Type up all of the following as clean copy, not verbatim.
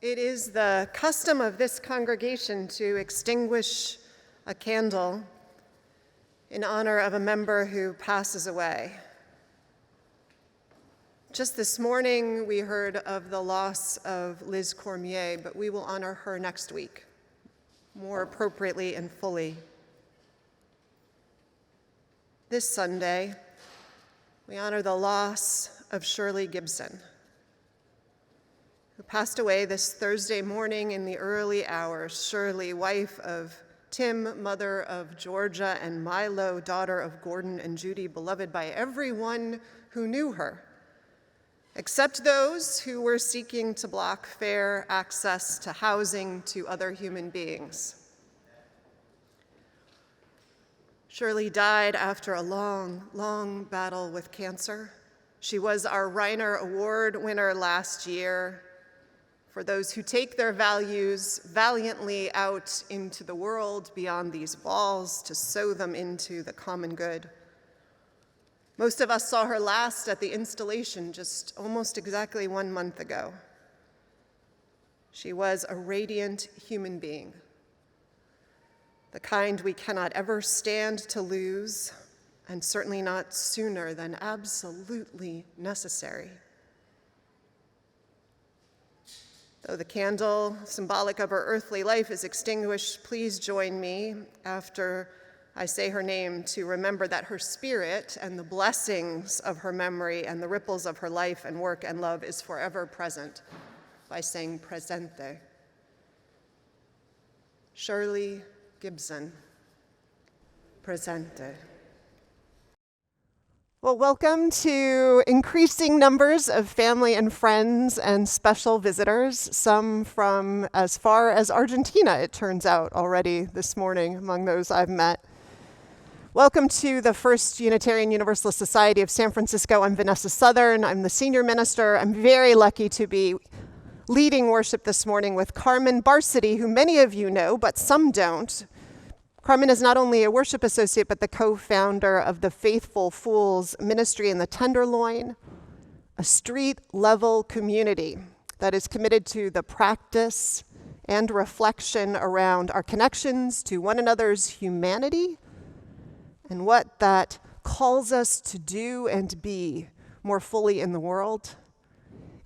It is the custom of this congregation to extinguish a candle in honor of a member who passes away. Just this morning, we heard of the loss of Liz Cormier, but we will honor her next week, more appropriately and fully. This Sunday, we honor the loss of Shulee Gibson, who passed away this Thursday morning in the early hours. Shulee, wife of Tim, mother of Georgia, and Milo, daughter of Gordon and Judy, beloved by everyone who knew her, except those who were seeking to block fair access to housing to other human beings. Shulee died after a long, long battle with cancer. She was our Reiner Award winner last year for those who take their values valiantly out into the world beyond these walls to sow them into the common good. Most of us saw her last at the installation just almost exactly 1 month ago. She was a radiant human being, the kind we cannot ever stand to lose, and certainly not sooner than absolutely necessary. Though the candle, symbolic of her earthly life, is extinguished, please join me after I say her name to remember that her spirit and the blessings of her memory and the ripples of her life and work and love is forever present by saying presente. Shulee Gibson, presente. Well, welcome to increasing numbers of family and friends and special visitors, some from as far as Argentina, it turns out, already this morning among those I've met. Welcome to the First Unitarian Universalist Society of San Francisco. I'm Vanessa Southern. I'm the senior minister. I'm very lucky to be leading worship this morning with Carmen Barsody, who many of you know, but some don't. Carmen is not only a worship associate, but the co-founder of the Faithful Fools Ministry in the Tenderloin, a street-level community that is committed to the practice and reflection around our connections to one another's humanity and what that calls us to do and be more fully in the world.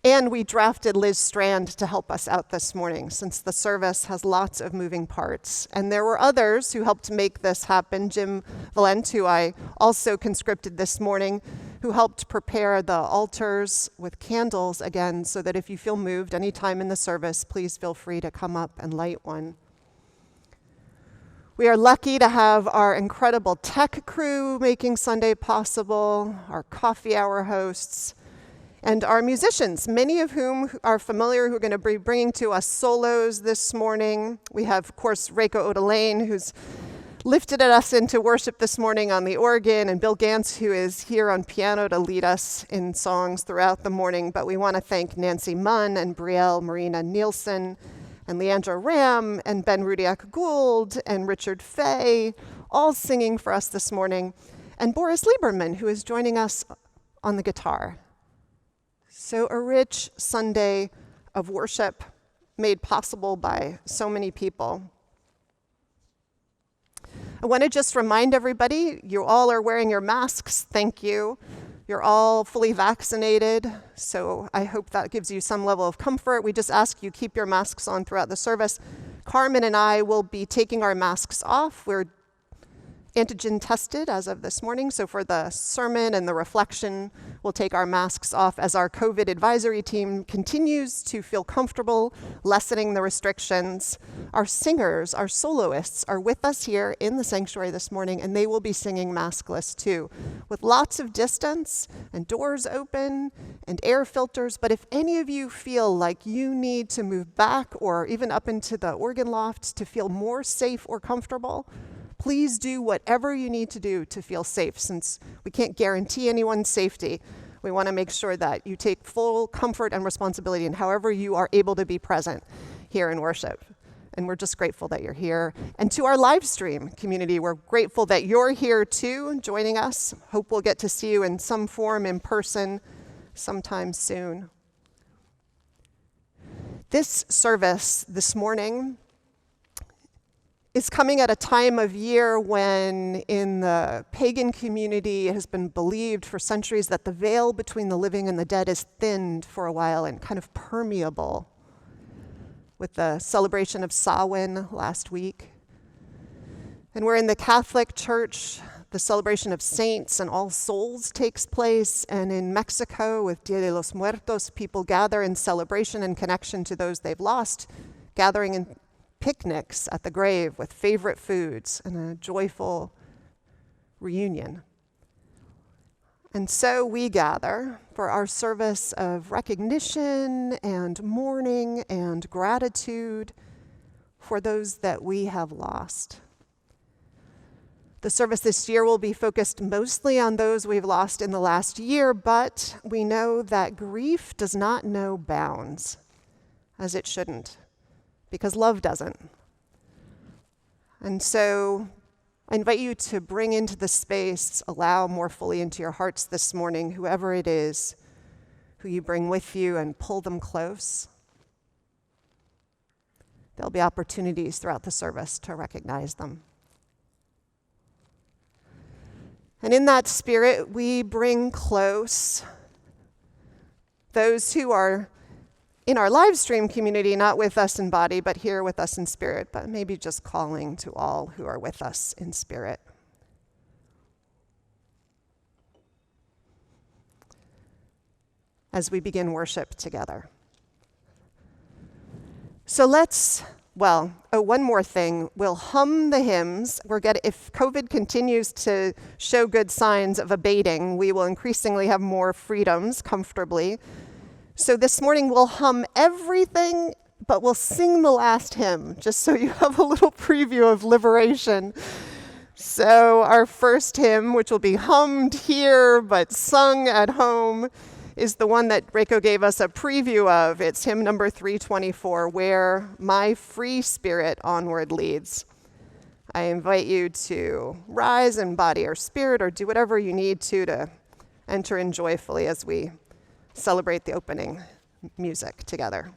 And we drafted Liz Strand to help us out this morning, since the service has lots of moving parts. And there were others who helped make this happen. Jim Valent, who I also conscripted this morning, who helped prepare the altars with candles again, so that if you feel moved anytime in the service, please feel free to come up and light one. We are lucky to have our incredible tech crew making Sunday possible, our coffee hour hosts, and our musicians, many of whom are familiar, who are going to be bringing to us solos this morning. We have, of course, Reiko Odelaine, who's lifted us into worship this morning on the organ, and Bill Ganz, who is here on piano to lead us in songs throughout the morning. But we want to thank Nancy Munn and Brielle, Marina, Nielson, and Leandra Ramm, and Ben Rudiak-Gould, and Richard Fay, all singing for us this morning, and Boris Lieberman, who is joining us on the guitar. So a rich Sunday of worship made possible by so many people. I want to just remind everybody, you all are wearing your masks, thank you. You're all fully vaccinated, so I hope that gives you some level of comfort. We just ask you keep your masks on throughout the service. Carmen and I will be taking our masks off. We're antigen tested as of this morning, so for the sermon and the reflection, we'll take our masks off as our COVID advisory team continues to feel comfortable lessening the restrictions. Our singers, our soloists, are with us here in the sanctuary this morning, and they will be singing maskless too, with lots of distance and doors open and air filters. But if any of you feel like you need to move back or even up into the organ loft to feel more safe or comfortable, please do whatever you need to do to feel safe. Since we can't guarantee anyone's safety, we want to make sure that you take full comfort and responsibility in however you are able to be present here in worship. And we're just grateful that you're here. And to our live stream community, we're grateful that you're here too, joining us. Hope we'll get to see you in some form in person sometime soon. This service this morning is coming at a time of year when in the pagan community it has been believed for centuries that the veil between the living and the dead is thinned for a while and kind of permeable, with the celebration of Samhain last week. And where in the Catholic Church, the celebration of saints and all souls takes place, and in Mexico with Dia de los Muertos, people gather in celebration and connection to those they've lost, gathering in picnics at the grave with favorite foods and a joyful reunion. And so we gather for our service of recognition and mourning and gratitude for those that we have lost. The service this year will be focused mostly on those we've lost in the last year, but we know that grief does not know bounds, as it shouldn't, because love doesn't. And so I invite you to bring into the space, allow more fully into your hearts this morning, whoever it is who you bring with you, and pull them close. There'll be opportunities throughout the service to recognize them. And in that spirit, we bring close those who are in our live stream community, not with us in body, but here with us in spirit, but maybe just calling to all who are with us in spirit. As we begin worship together. So one more thing. We'll hum the hymns. If COVID continues to show good signs of abating, we will increasingly have more freedoms comfortably. So this morning we'll hum everything, but we'll sing the last hymn, just so you have a little preview of liberation. So our first hymn, which will be hummed here but sung at home, is the one that Reiko gave us a preview of. It's hymn number 324, Where My Free Spirit Onward Leads. I invite you to rise in body or spirit, or do whatever you need to enter in joyfully as we celebrate the opening music together.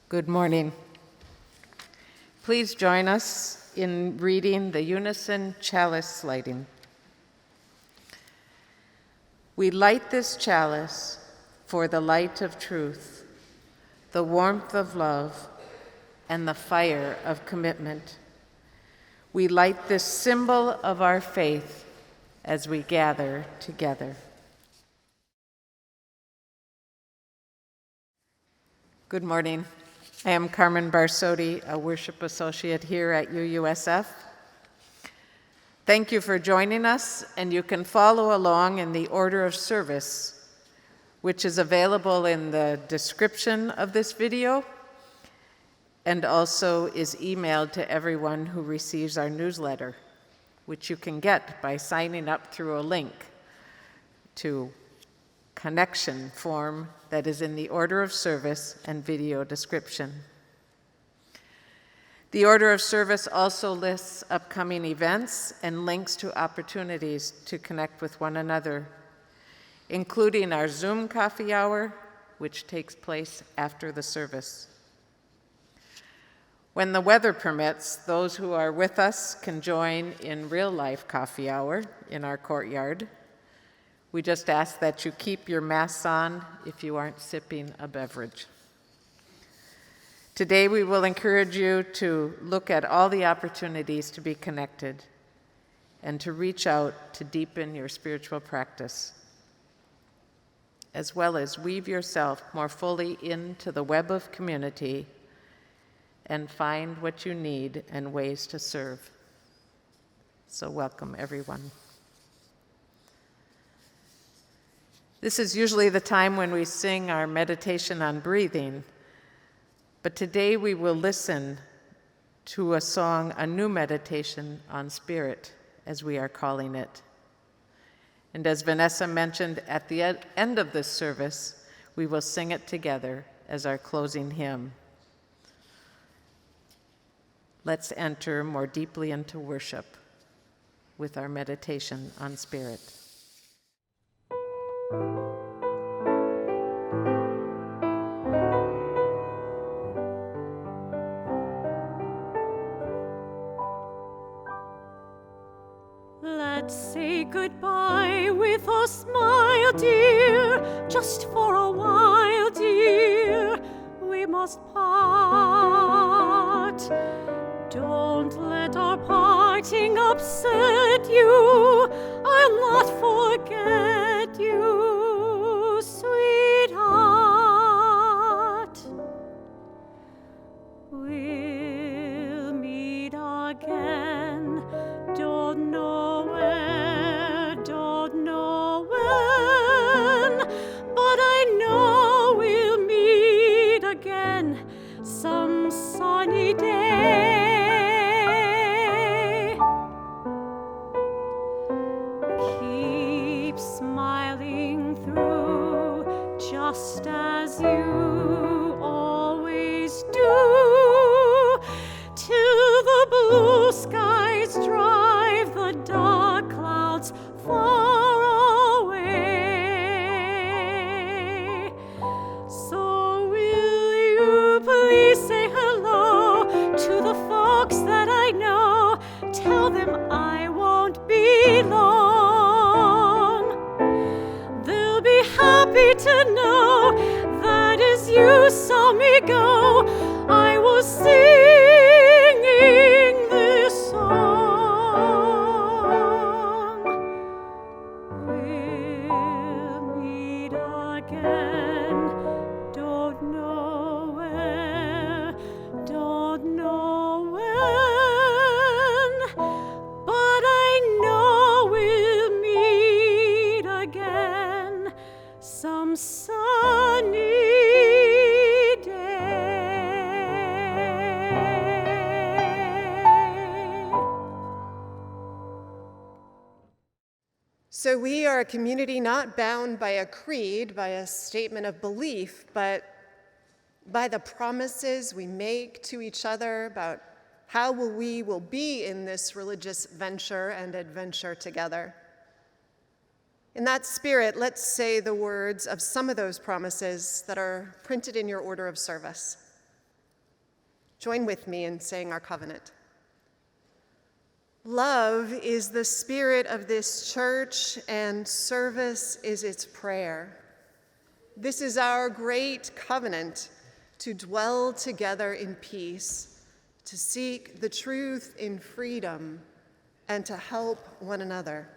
Good morning. Please join us in reading the unison chalice lighting. We light this chalice for the light of truth, the warmth of love, and the fire of commitment. We light this symbol of our faith as we gather together. Good morning. I am Carmen Barsody, a worship associate here at UUSF. Thank you for joining us, and you can follow along in the order of service, which is available in the description of this video and also is emailed to everyone who receives our newsletter, which you can get by signing up through a link to connection form that is in the order of service and video description. The order of service also lists upcoming events and links to opportunities to connect with one another, including our Zoom coffee hour, which takes place after the service. When the weather permits, those who are with us can join in real-life coffee hour in our courtyard. We just ask that you keep your masks on if you aren't sipping a beverage. Today, we will encourage you to look at all the opportunities to be connected and to reach out to deepen your spiritual practice, as well as weave yourself more fully into the web of community and find what you need and ways to serve. So welcome, everyone. This is usually the time when we sing our meditation on breathing, but today we will listen to a song, a new meditation on spirit, as we are calling it. And as Vanessa mentioned, at the end of this service, we will sing it together as our closing hymn. Let's enter more deeply into worship with our meditation on spirit. Let's say goodbye with a smile, dear, just for a while, dear, we must part. Don't let our parting upset you, I'll not forget you, sweetheart. We'll meet again, don't know where, don't know when, but I know we'll meet again some sunny day. Keep smiling through, just as you always do, till the blue skies drive the dark clouds far away. So will you please say hello to the folks that I know? Tell them I won't be long. They'll be happy to know that as you saw me go, I was singing this song. We'll meet again, don't know where, don't know when, but I know we'll meet again some sunny day. So we are a community not bound by a creed, by a statement of belief, but by the promises we make to each other about how we will be in this religious venture and adventure together. In that spirit, let's say the words of some of those promises that are printed in your order of service. Join with me in saying our covenant. Love is the spirit of this church, and service is its prayer. This is our great covenant, to dwell together in peace, to seek the truth in freedom, and to help one another.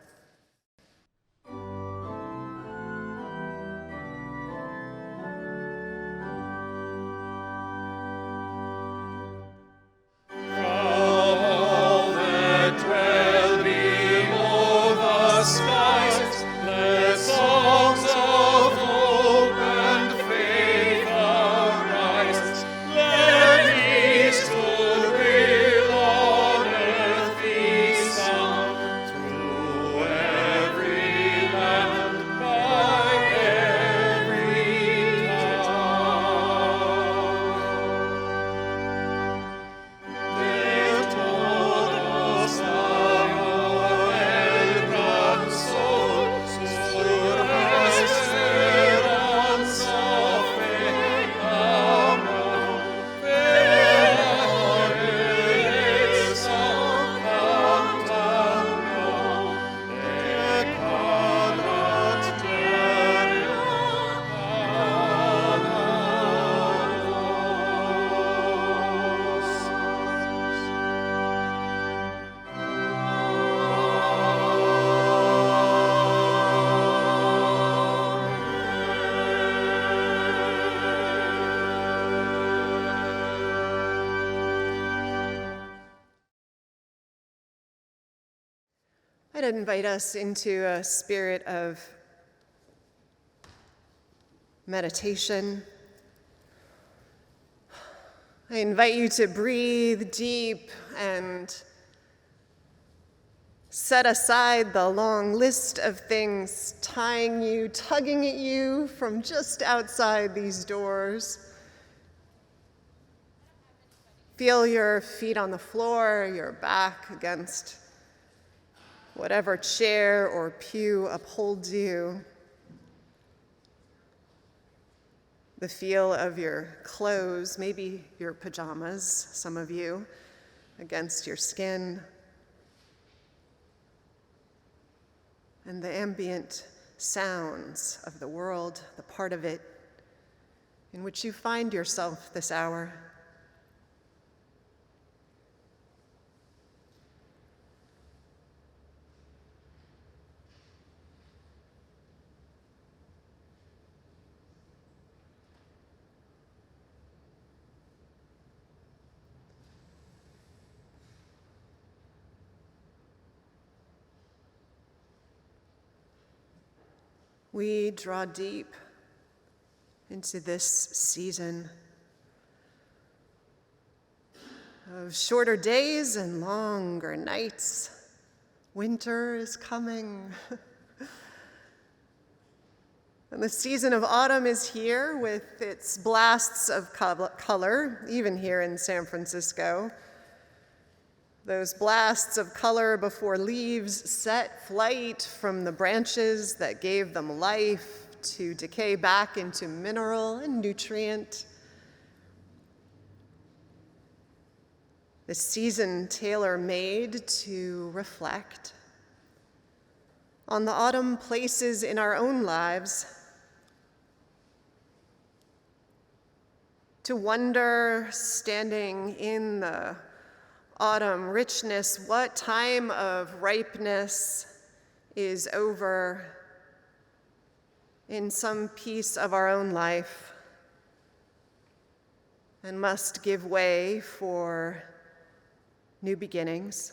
I'd invite us into a spirit of meditation. I invite you to breathe deep and set aside the long list of things tying you, tugging at you from just outside these doors. Feel your feet on the floor, your back against whatever chair or pew upholds you. The feel of your clothes, maybe your pajamas, some of you, against your skin. And the ambient sounds of the world, the part of it in which you find yourself this hour. We draw deep into this season of shorter days and longer nights. Winter is coming. And the season of autumn is here with its blasts of color, even here in San Francisco. Those blasts of color before leaves set flight from the branches that gave them life to decay back into mineral and nutrient. The season tailor-made to reflect on the autumn places in our own lives, to wonder, standing in the autumn richness, what time of ripeness is over in some piece of our own life and must give way for new beginnings.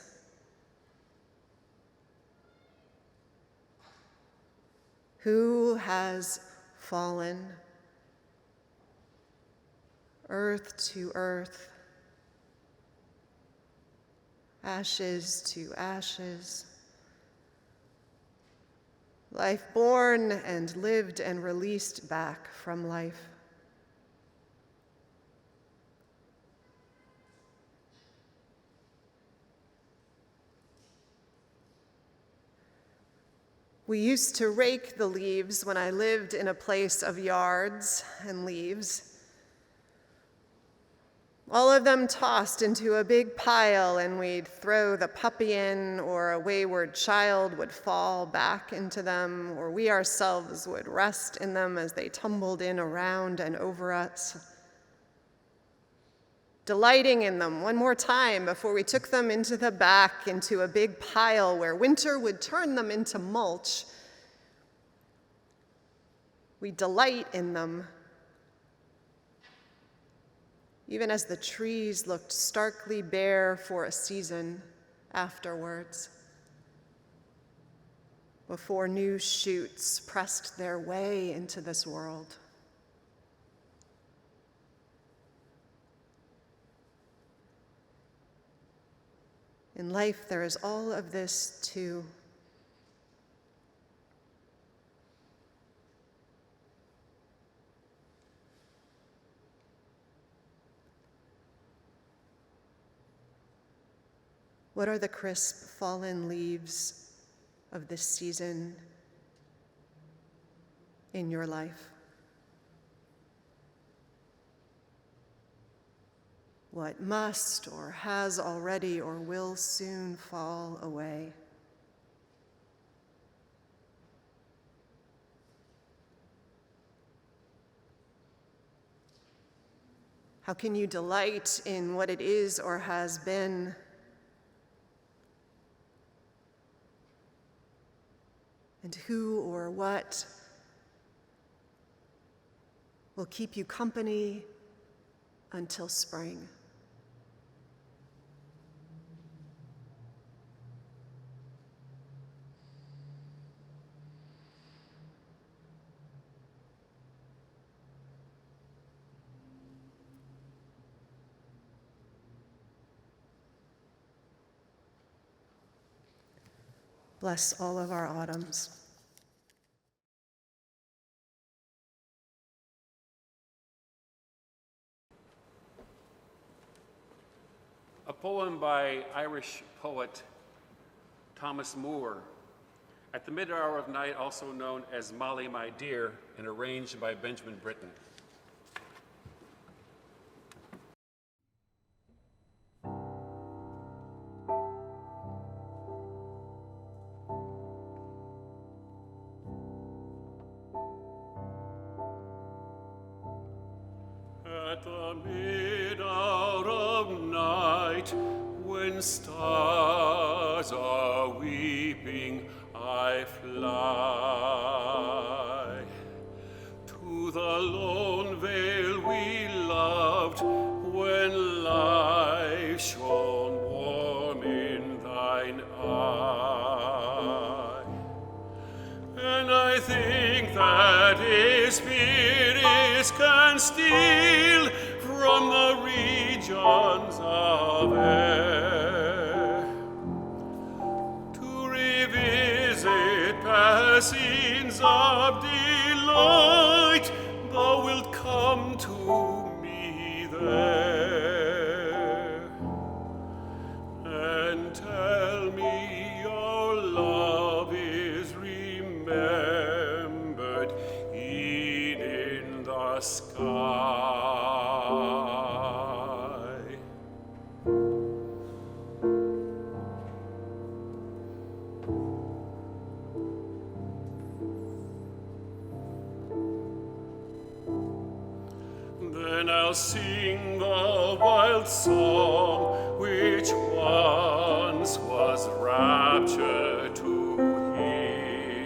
Who has fallen? Earth to earth, ashes to ashes, life born and lived and released back from life. We used to rake the leaves when I lived in a place of yards and leaves. All of them tossed into a big pile, and we'd throw the puppy in, or a wayward child would fall back into them, or we ourselves would rest in them as they tumbled in around and over us, delighting in them one more time before we took them into the back into a big pile where winter would turn them into mulch. We delight in them, even as the trees looked starkly bare for a season afterwards, before new shoots pressed their way into this world. In life, there is all of this too. What are the crisp, fallen leaves of this season in your life? What must or has already or will soon fall away? How can you delight in what it is or has been? And who or what will keep you company until spring? Bless all of our autumns. A poem by Irish poet Thomas Moore, At the Mid-Hour of Night, also known as Molly My Dear, and arranged by Benjamin Britten. At the mid-hour of night, when stars are weeping, I fly to the lone vale we loved, when life shone warm in thine eye. And I think that his spirits can steal from the regions of air to revisit past scenes of delight. Thou wilt come to me there and tell me your love is remembered in the sky. Then I'll sing the wild song which once was rapture to hear,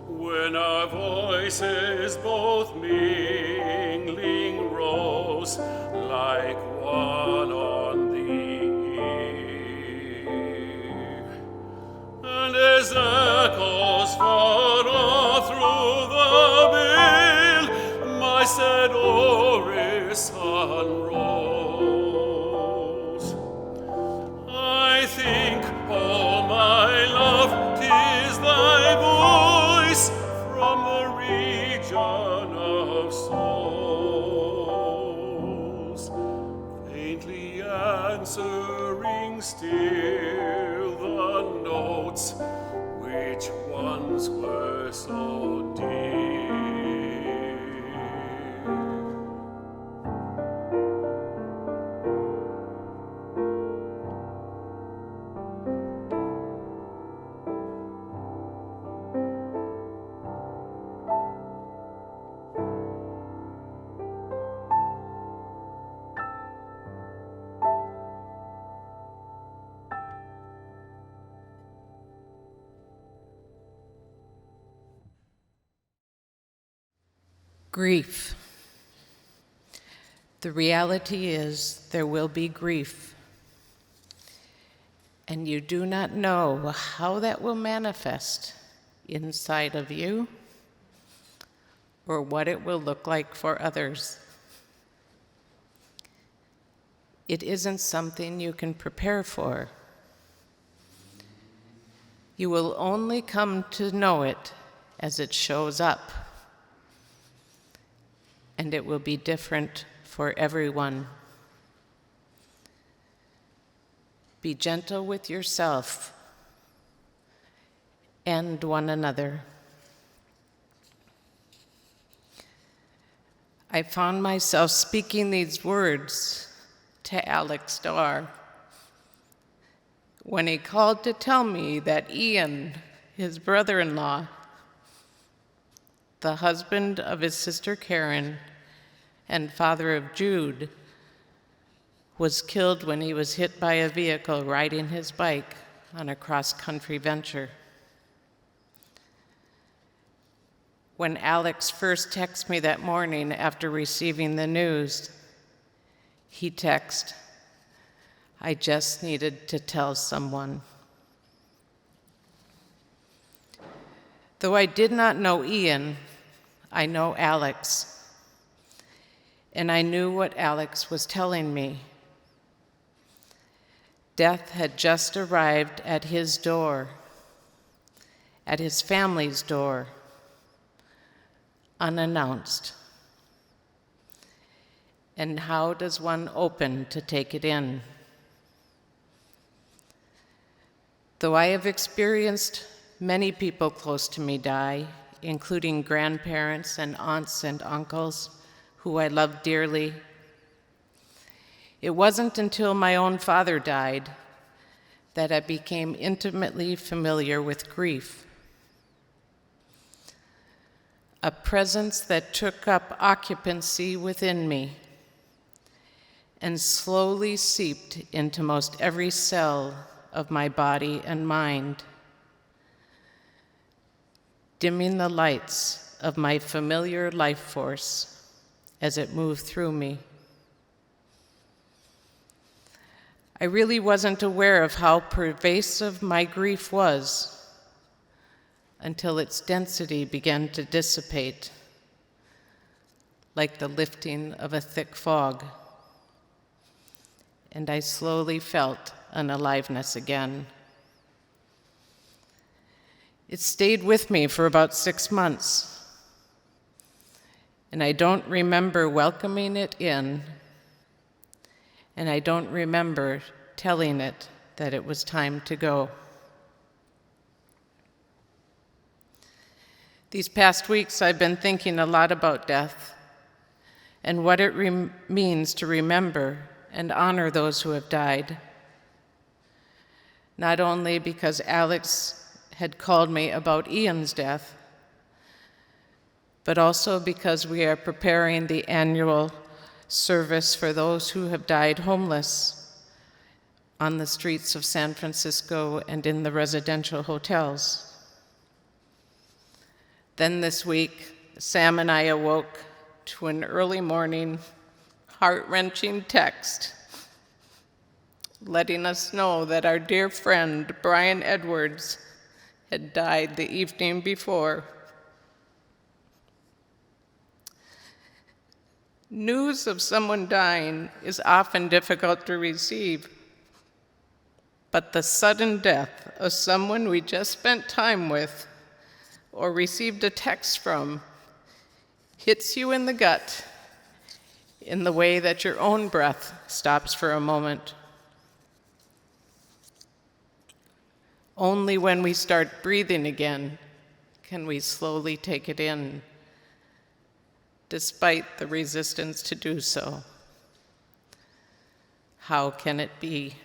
when our voices both mingling rose like one on the ear, and as echoes far off through the vale my sad orison rolls. I think, oh my love, 'tis thy voice from the region of souls, faintly answering still the notes which once were so dear. Grief. The reality is there will be grief, and you do not know how that will manifest inside of you or what it will look like for others. It isn't something you can prepare for. You will only come to know it as it shows up, and it will be different for everyone. Be gentle with yourself and one another. I found myself speaking these words to Alex Starr when he called to tell me that Ian, his brother-in-law, the husband of his sister Karen and father of Jude, was killed when he was hit by a vehicle riding his bike on a cross-country venture. When Alex first texted me that morning after receiving the news, he texted, "I just needed to tell someone." Though I did not know Ian, I know Alex, and I knew what Alex was telling me. Death had just arrived at his door, at his family's door, unannounced. And how does one open to take it in? Though I have experienced many people close to me die, including grandparents and aunts and uncles who I love dearly, it wasn't until my own father died that I became intimately familiar with grief. A presence that took up occupancy within me and slowly seeped into most every cell of my body and mind, dimming the lights of my familiar life force as it moved through me. I really wasn't aware of how pervasive my grief was until its density began to dissipate, like the lifting of a thick fog, and I slowly felt an aliveness again. It stayed with me for about 6 months, and I don't remember welcoming it in, and I don't remember telling it that it was time to go. These past weeks, I've been thinking a lot about death and what it means to remember and honor those who have died. Not only because Alex had called me about Ian's death, but also because we are preparing the annual service for those who have died homeless on the streets of San Francisco and in the residential hotels. Then this week, Sam and I awoke to an early morning, heart-wrenching text letting us know that our dear friend, Brian Edwards, had died the evening before. News of someone dying is often difficult to receive, but the sudden death of someone we just spent time with or received a text from hits you in the gut in the way that your own breath stops for a moment. Only when we start breathing again can we slowly take it in, despite the resistance to do so. How can it be?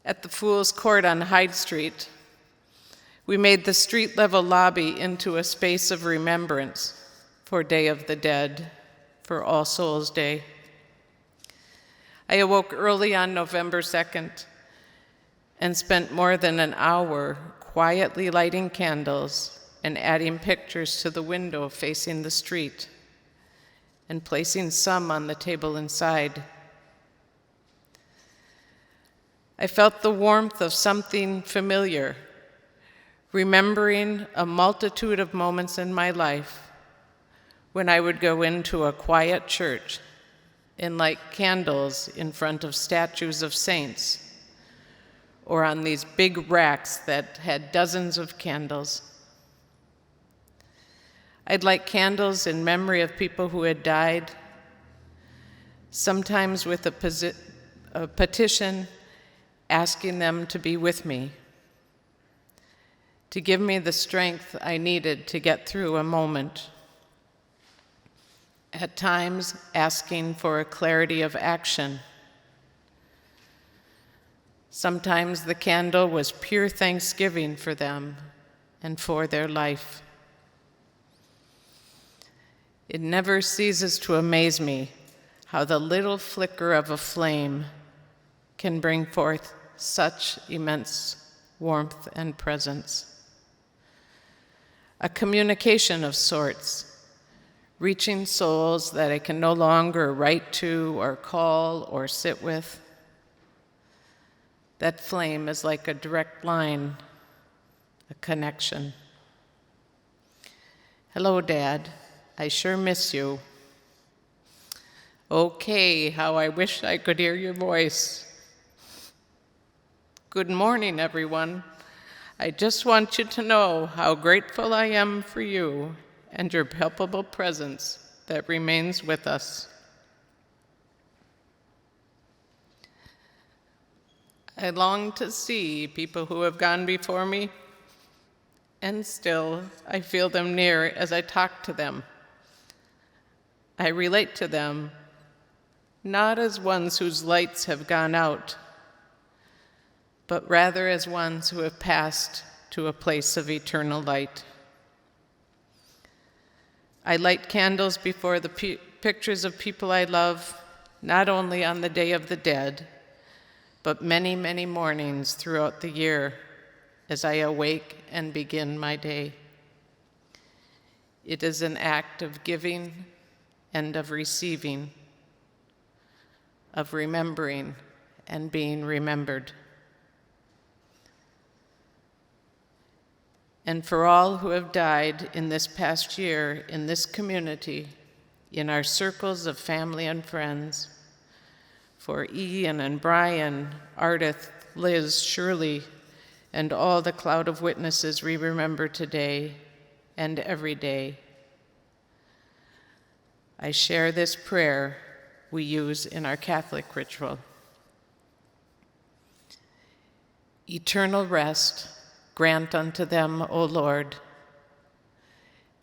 At the Fool's Court on Hyde Street, we made the street-level lobby into a space of remembrance for Day of the Dead, for All Souls Day. I awoke early on November 2nd and spent more than an hour quietly lighting candles and adding pictures to the window facing the street, and placing some on the table inside. I felt the warmth of something familiar, remembering a multitude of moments in my life when I would go into a quiet church and light candles in front of statues of saints, or on these big racks that had dozens of candles. I'd light candles in memory of people who had died, sometimes with a petition asking them to be with me, to give me the strength I needed to get through a moment. At times, asking for a clarity of action. Sometimes the candle was pure thanksgiving for them and for their life. It never ceases to amaze me how the little flicker of a flame can bring forth such immense warmth and presence. A communication of sorts, reaching souls that I can no longer write to or call or sit with. That flame is like a direct line, a connection. Hello, Dad. I sure miss you. Okay, how I wish I could hear your voice. Good morning, everyone. I just want you to know how grateful I am for you and your palpable presence that remains with us. I long to see people who have gone before me, and still I feel them near as I talk to them. I relate to them, not as ones whose lights have gone out, but rather as ones who have passed to a place of eternal light. I light candles before the pictures of people I love, not only on the Day of the Dead, but many, many mornings throughout the year as I awake and begin my day. It is an act of giving and of receiving, of remembering and being remembered. And for all who have died in this past year in this community, in our circles of family and friends, for Ian and Brian, Ardith, Liz, Shulee, and all the cloud of witnesses we remember today and every day, I share this prayer we use in our Catholic ritual. Eternal rest grant unto them, O Lord,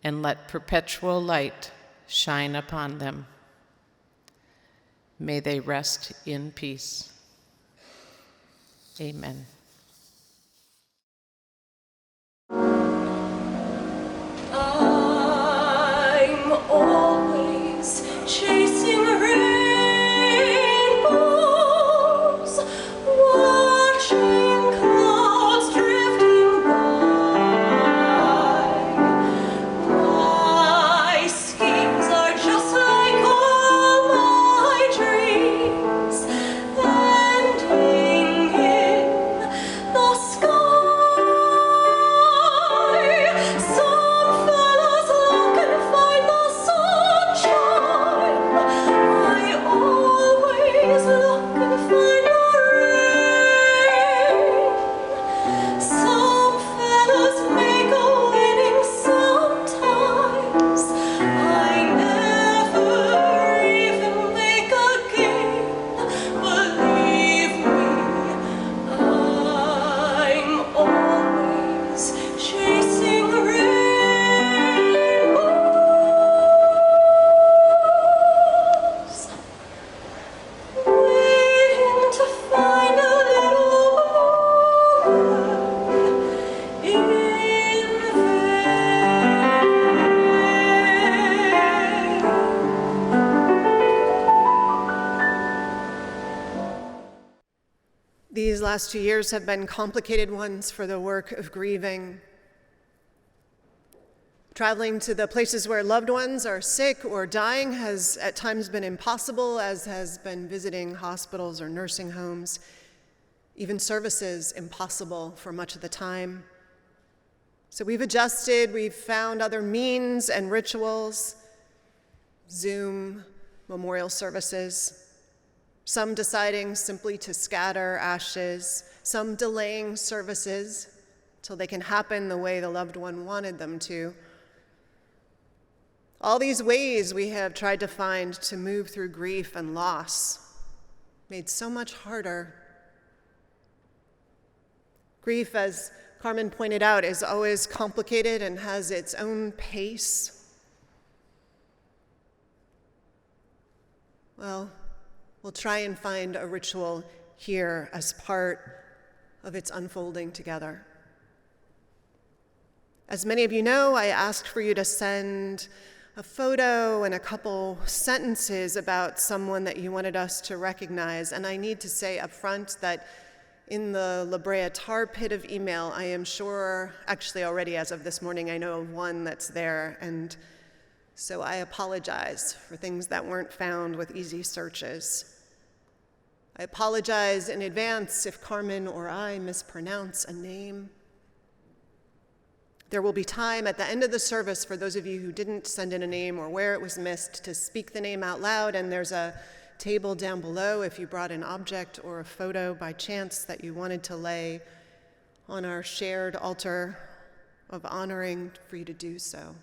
and let perpetual light shine upon them. May they rest in peace. Amen. I'm always chasing rainbows, watching clouds drifting by. My schemes are just like all my dreams, ending in the sky. Some fellows look and find the sunshine. I always look and find the rain. Some fellows make a winning sometimes. I never even make a game. Believe me, I'm always chasing rainbows, waiting to find a little woman in These last 2 years have been complicated ones for the work of grieving. Traveling to the places where loved ones are sick or dying has at times been impossible, as has been visiting hospitals or nursing homes. Even services impossible for much of the time. So we've adjusted, we've found other means and rituals, Zoom, memorial services, some deciding simply to scatter ashes, some delaying services till they can happen the way the loved one wanted them to. All these ways we have tried to find to move through grief and loss, made so much harder. Grief, as Carmen pointed out, is always complicated and has its own pace. Well, we'll try and find a ritual here as part of its unfolding together. As many of you know, I asked for you to send a photo and a couple sentences about someone that you wanted us to recognize. And I need to say up front that in the La Brea tar pit of email, I am sure, actually already as of this morning, I know of one that's there. And so I apologize for things that weren't found with easy searches. I apologize in advance if Carmen or I mispronounce a name. There will be time at the end of the service for those of you who didn't send in a name or where it was missed to speak the name out loud, and there's a table down below if you brought an object or a photo by chance that you wanted to lay on our shared altar of honoring for you to do so.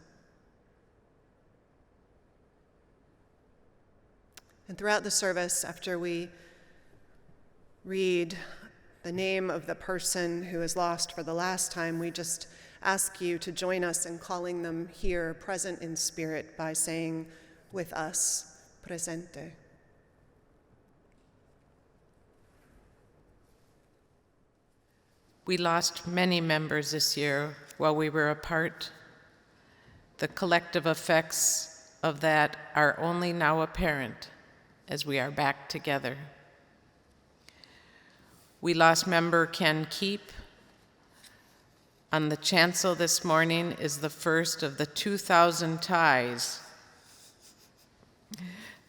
And throughout the service, after we read the name of the person who is lost for the last time, we just ask you to join us in calling them here, present in spirit, by saying with us, presente. We lost many members this year while we were apart. The collective effects of that are only now apparent as we are back together. We lost member Ken Keep. On the chancel this morning is the first of the 2,000 ties,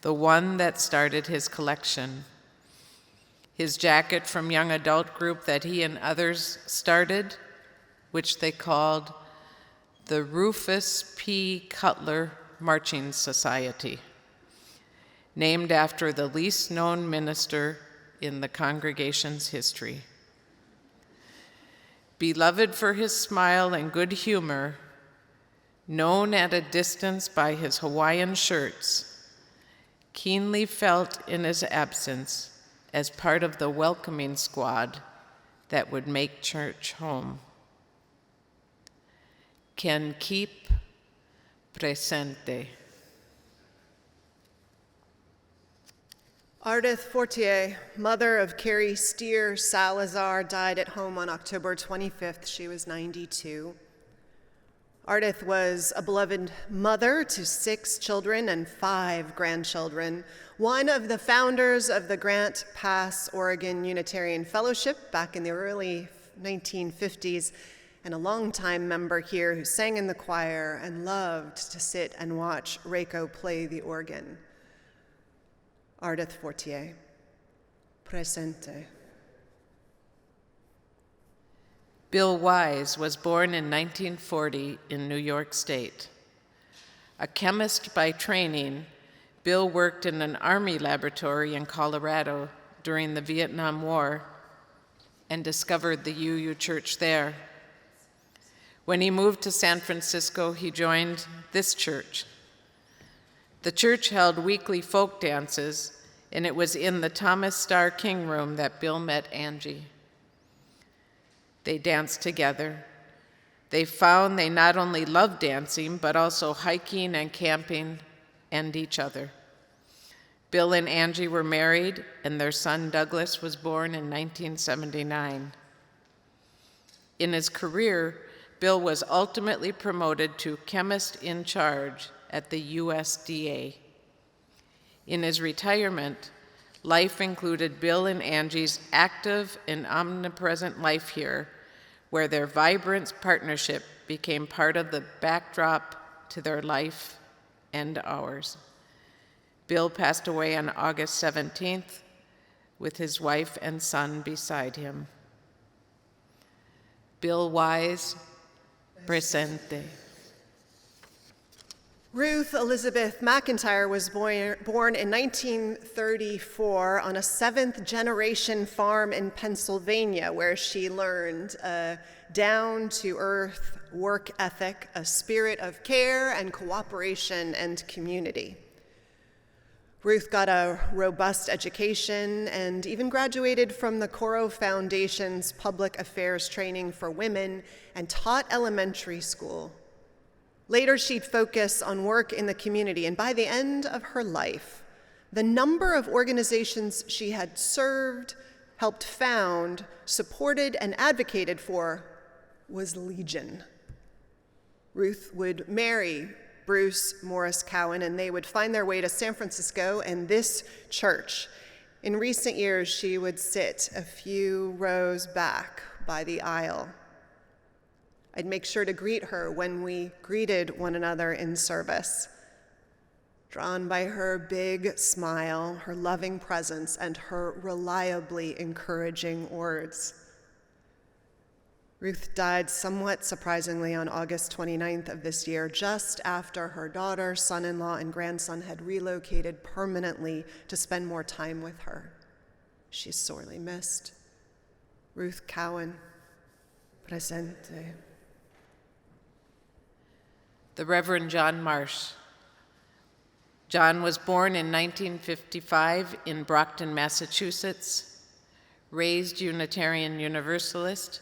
the one that started his collection. His jacket from young adult group that he and others started, which they called the Rufus P. Cutler Marching Society, named after the least known minister in the congregation's history. Beloved for his smile and good humor, known at a distance by his Hawaiian shirts, keenly felt in his absence as part of the welcoming squad that would make church home. Can keep presente. Ardith Fortier, mother of Carrie Steer Salazar, died at home on October 25th. She was 92. Ardith was a beloved mother to 6 children and 5 grandchildren, one of the founders of the Grant Pass Oregon Unitarian Fellowship back in the early 1950s, and a longtime member here who sang in the choir and loved to sit and watch Reiko play the organ. Ardith Fortier, presente. Bill Wise was born in 1940 in New York State. A chemist by training, Bill worked in an Army laboratory in Colorado during the Vietnam War and discovered the UU Church there. When he moved to San Francisco, he joined this church. The church held weekly folk dances, and it was in the Thomas Starr King room that Bill met Angie. They danced together. They found they not only loved dancing, but also hiking and camping and each other. Bill and Angie were married, and their son Douglas was born in 1979. In his career, Bill was ultimately promoted to chemist in charge at the USDA. In his retirement, life included Bill and Angie's active and omnipresent life here, where their vibrant partnership became part of the backdrop to their life and ours. Bill passed away on August 17th with his wife and son beside him. Bill Wise, presente. Ruth Elizabeth McIntyre was born in 1934 on a seventh-generation farm in Pennsylvania, where she learned a down-to-earth work ethic, a spirit of care and cooperation and community. Ruth got a robust education and even graduated from the Coro Foundation's Public Affairs Training for Women and taught elementary school. Later, she'd focus on work in the community, and by the end of her life, the number of organizations she had served, helped found, supported, and advocated for was legion. Ruth would marry Bruce Morris Cowan, and they would find their way to San Francisco and this church. In recent years, she would sit a few rows back by the aisle. I'd make sure to greet her when we greeted one another in service. Drawn by her big smile, her loving presence, and her reliably encouraging words. Ruth died somewhat surprisingly on August 29th of this year, just after her daughter, son-in-law, and grandson had relocated permanently to spend more time with her. She's sorely missed. Ruth Cowan, presente. The Reverend John Marsh. John was born in 1955 in Brockton, Massachusetts, raised Unitarian Universalist,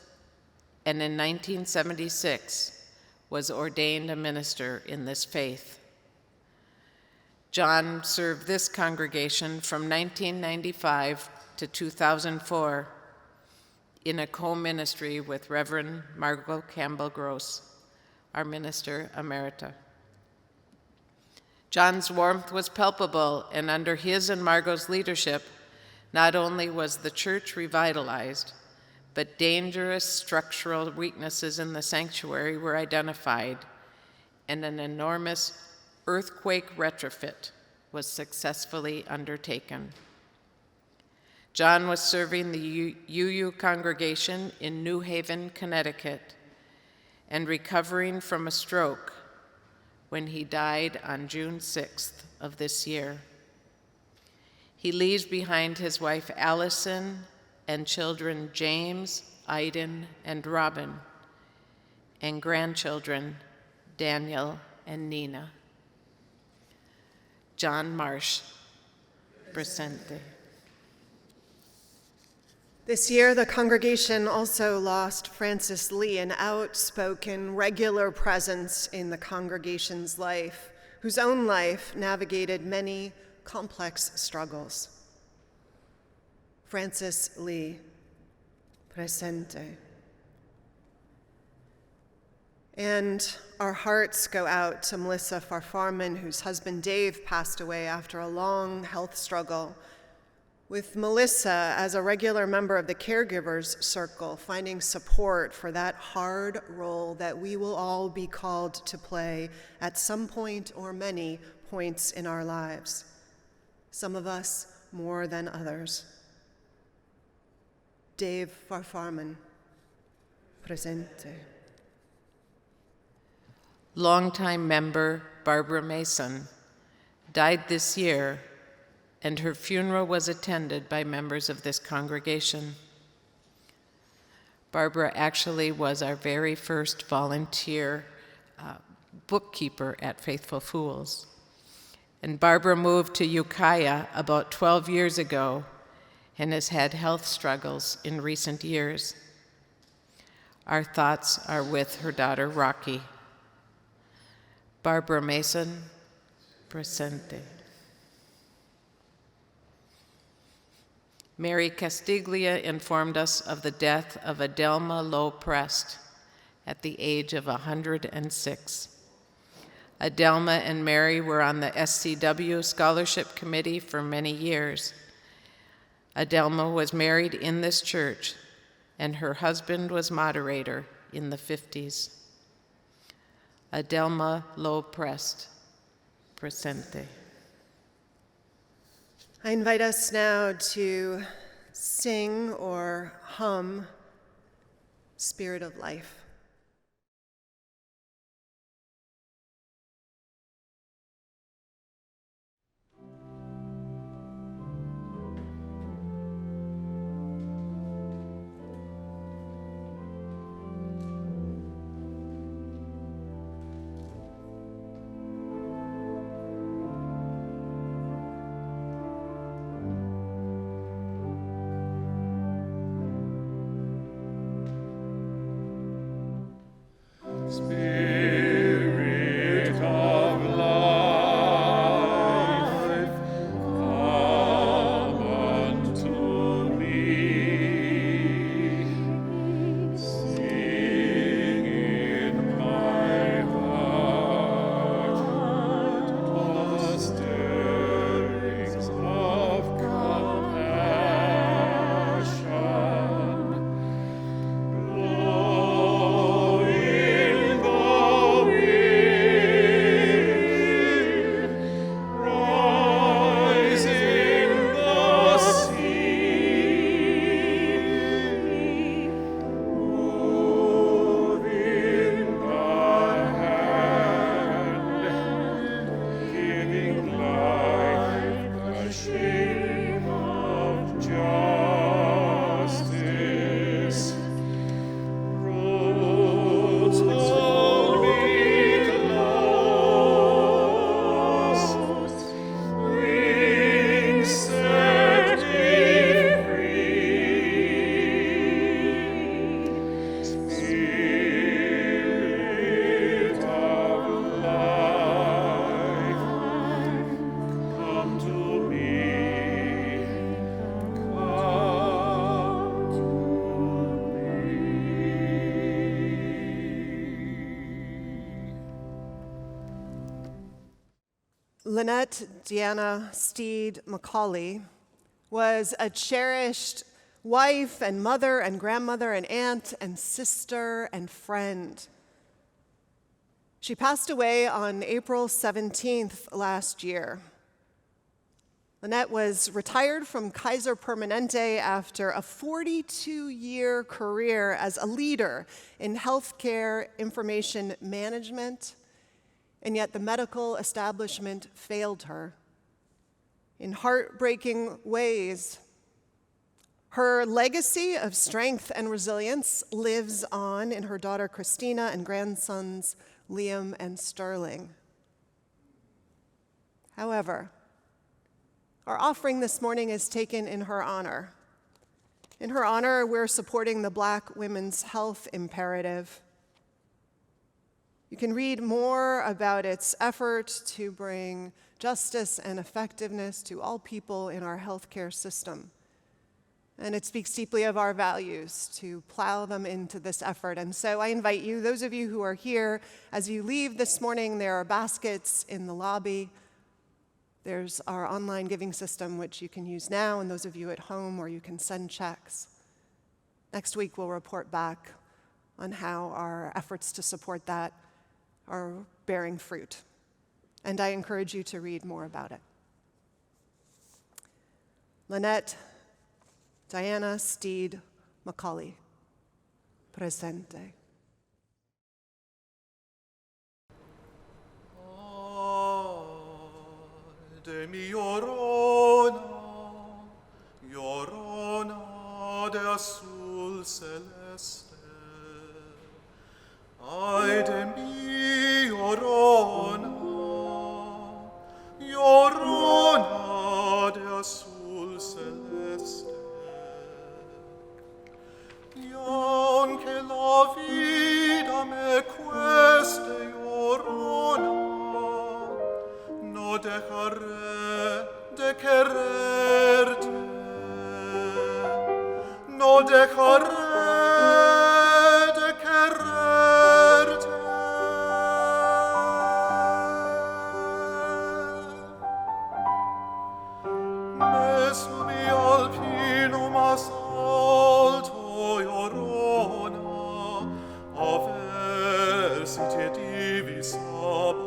and in 1976 was ordained a minister in this faith. John served this congregation from 1995 to 2004 in a co-ministry with Reverend Margot Campbell Gross, our minister emerita. John's warmth was palpable, and under his and Margot's leadership, not only was the church revitalized, but dangerous structural weaknesses in the sanctuary were identified, and an enormous earthquake retrofit was successfully undertaken. John was serving the UU congregation in New Haven, Connecticut, and recovering from a stroke when he died on June 6th of this year. He leaves behind his wife Allison and children James, Aiden, and Robin, and grandchildren Daniel and Nina. John Marsh, presente. This year, the congregation also lost Francis Lee, an outspoken, regular presence in the congregation's life, whose own life navigated many complex struggles. Francis Lee, presente. And our hearts go out to Melissa Farfarman, whose husband Dave passed away after a long health struggle, with Melissa as a regular member of the caregivers circle, finding support for that hard role that we will all be called to play at some point or many points in our lives, some of us more than others. Dave Farfarman, presente. Longtime member Barbara Mason died this year, and her funeral was attended by members of this congregation. Barbara actually was our very first volunteer bookkeeper at Faithful Fools. And Barbara moved to Ukiah about 12 years ago and has had health struggles in recent years. Our thoughts are with her daughter, Rocky. Barbara Mason, presente. Mary Castiglia informed us of the death of Adelma Lowe Prest at the age of 106. Adelma and Mary were on the SCW Scholarship Committee for many years. Adelma was married in this church and her husband was moderator in the 50s. Adelma Low Prest, presente. I invite us now to sing or hum Spirit of Life. Spirit of life, come unto me. Sing in my heart the stirrings of compassion. Lynette Deanna Steed Macaulay was a cherished wife and mother and grandmother and aunt and sister and friend. She passed away on April 17th last year. Lynette was retired from Kaiser Permanente after a 42-year career as a leader in healthcare information management, and yet the medical establishment failed her in heartbreaking ways. Her legacy of strength and resilience lives on in her daughter Christina and grandsons Liam and Sterling. However, our offering this morning is taken in her honor. In her honor, we're supporting the Black Women's Health Imperative. You can read more about its effort to bring justice and effectiveness to all people in our healthcare system. And it speaks deeply of our values to plow them into this effort. And so I invite you, those of you who are here, as you leave this morning, there are baskets in the lobby. There's our online giving system, which you can use now, and those of you at home, or you can send checks. Next week, we'll report back on how our efforts to support that are bearing fruit. And I encourage you to read more about it. Lynette Diana Steed Macaulay, presente. De mi llorona, llorona de azul celeste. Ay de mi llorona, llorona de azul celeste. Y aunque la vida me cueste, llorona, no dejaré de quererte, no dejaré aversite divis abba,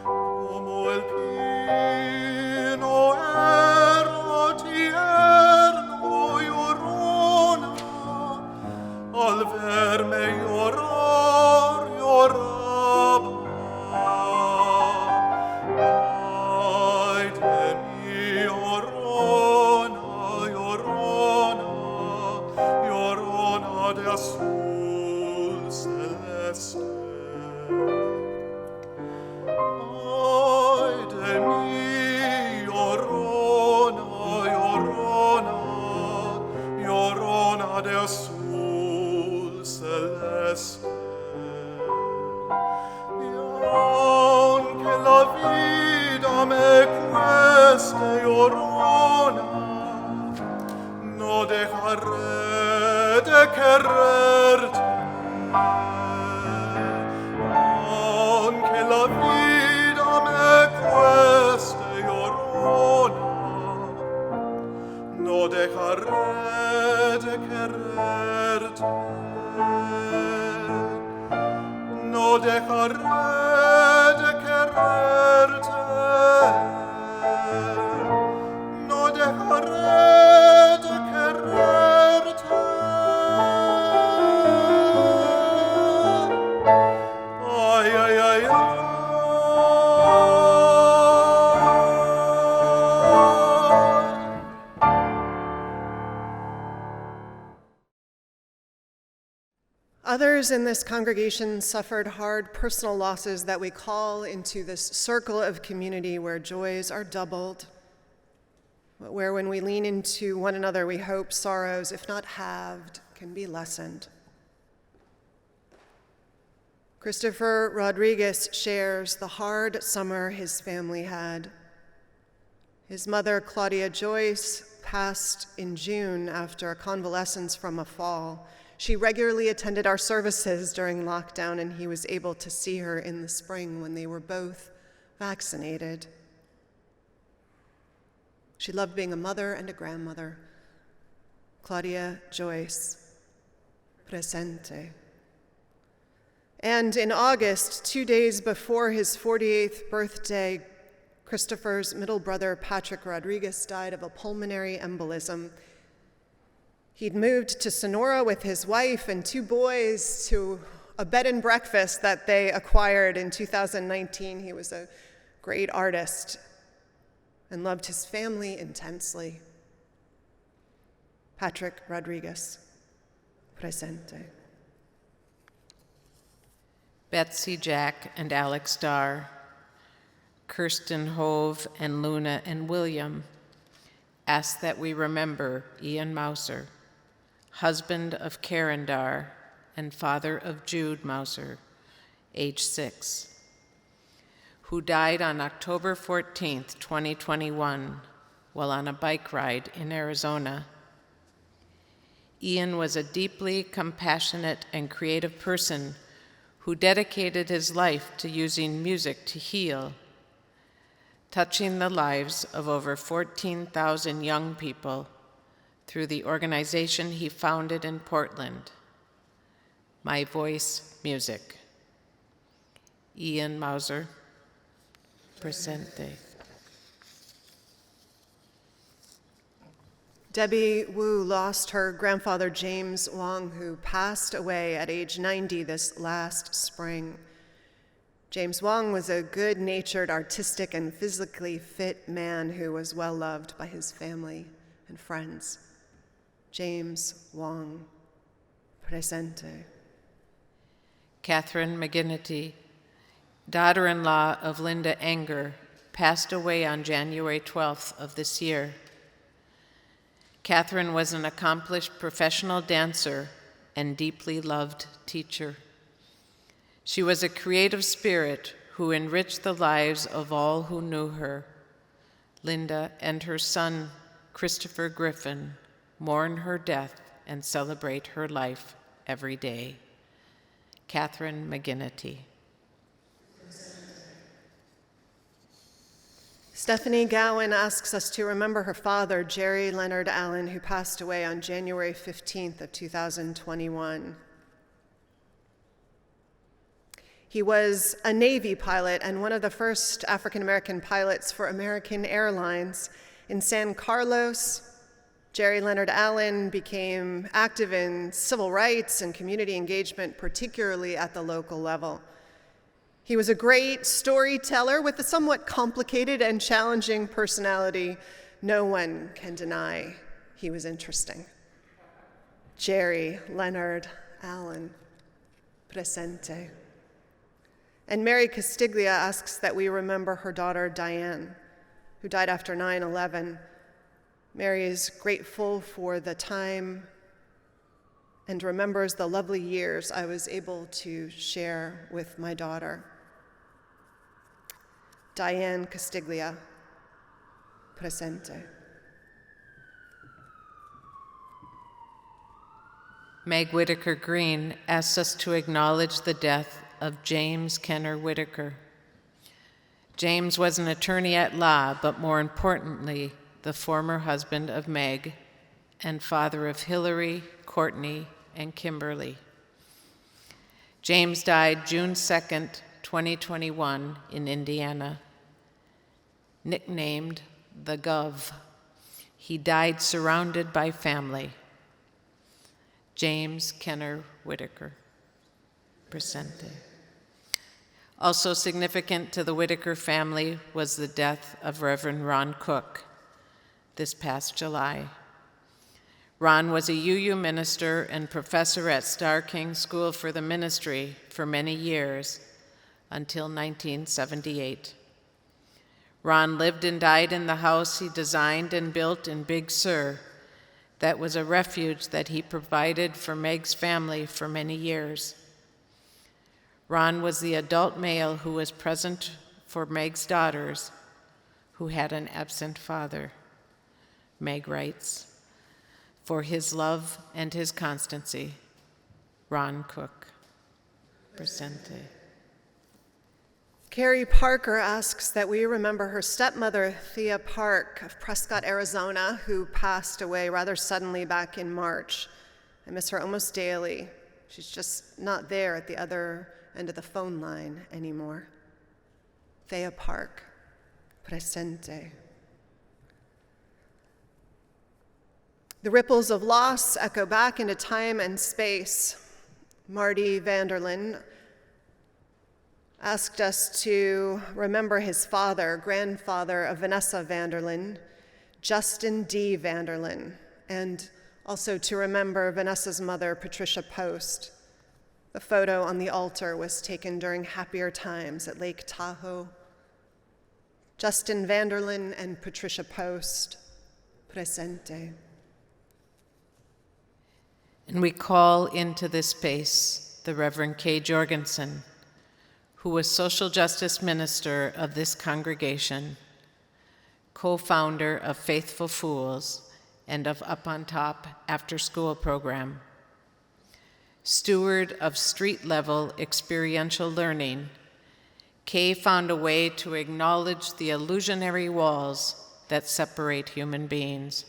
como el pino erro tierno llorona, al verme llorar, lloraba. Ay de mí, llorona, llorona, llorona de azul celeste. Ay de mí, llorona, llorona, llorona de azul celeste. Y aunque la vida me cueste, llorona, no dejaré de quererte. Aunque la vida me cueste, llorona, no dejaré de quererte. No dejaré de quererte. No dejaré de quererte. Ay, ay, ay, ay. Others in this congregation suffered hard personal losses that we call into this circle of community where joys are doubled, but where when we lean into one another, we hope sorrows, if not halved, can be lessened. Christopher Rodriguez shares the hard summer his family had. His mother, Claudia Joyce, passed in June after a convalescence from a fall. She regularly attended our services during lockdown, and he was able to see her in the spring when they were both vaccinated. She loved being a mother and a grandmother. Claudia Joyce, presente. And in August, 2 days before his 48th birthday, Christopher's middle brother, Patrick Rodriguez, died of a pulmonary embolism. He'd moved to Sonora with his wife and 2 boys to a bed and breakfast that they acquired in 2019. He was a great artist and loved his family intensely. Patrick Rodriguez, presente. Betsy, Jack, and Alex Starr, Kirsten Hove, and Luna and William ask that we remember Ian Mauser, husband of Karen Dar and father of Jude Mauser, age 6, who died on October 14th, 2021, while on a bike ride in Arizona. Ian was a deeply compassionate and creative person who dedicated his life to using music to heal, touching the lives of over 14,000 young people through the organization he founded in Portland, My Voice Music. Ian Mauser, presente. Debbie Wu lost her grandfather, James Wong, who passed away at age 90 this last spring. James Wong was a good-natured, artistic, and physically fit man who was well-loved by his family and friends. James Wong, presente. Catherine McGinnity, daughter-in-law of Linda Enger, passed away on January 12th of this year. Catherine was an accomplished professional dancer and deeply loved teacher. She was a creative spirit who enriched the lives of all who knew her. Linda and her son, Christopher Griffin, mourn her death and celebrate her life every day. Catherine McGinnity. Stephanie Gowan asks us to remember her father, Jerry Leonard Allen, who passed away on January 15th of 2021. He was a Navy pilot and one of the first African-American pilots for American Airlines. In San Carlos, Jerry Leonard Allen became active in civil rights and community engagement, particularly at the local level. He was a great storyteller with a somewhat complicated and challenging personality. No one can deny he was interesting. Jerry Leonard Allen, presente. And Mary Castiglia asks that we remember her daughter Diane, who died after 9/11. Mary is grateful for the time and remembers the lovely years I was able to share with my daughter. Diane Castiglia, presente. Meg Whitaker Green asks us to acknowledge the death of James Kenner Whitaker. James was an attorney at law, but more importantly, the former husband of Meg and father of Hillary, Courtney, and Kimberly. James died June 2nd, 2021 in Indiana. Nicknamed the Gov, he died surrounded by family. James Kenner Whitaker, presente. Also significant to the Whitaker family was the death of Reverend Ron Cook this past July. Ron was a UU minister and professor at Starr King School for the Ministry for many years, until 1978. Ron lived and died in the house he designed and built in Big Sur that was a refuge that he provided for Meg's family for many years. Ron was the adult male who was present for Meg's daughters, who had an absent father. Meg writes, for his love and his constancy, Ron Cook, presente. Carrie Parker asks that we remember her stepmother, Thea Park of Prescott, Arizona, who passed away rather suddenly back in March. I miss her almost daily. She's just not there at the other end of the phone line anymore. Thea Park, presente. The ripples of loss echo back into time and space. Marty Vanderlyn asked us to remember his father, grandfather of Vanessa Vanderlyn, Justin D. Vanderlyn, and also to remember Vanessa's mother, Patricia Post. The photo on the altar was taken during happier times at Lake Tahoe. Justin Vanderlyn and Patricia Post, presente. And we call into this space the Reverend Kay Jorgensen, who was social justice minister of this congregation, co-founder of Faithful Fools and of Up on Top after-school program, steward of street-level experiential learning. Kay found a way to acknowledge the illusionary walls that separate human beings.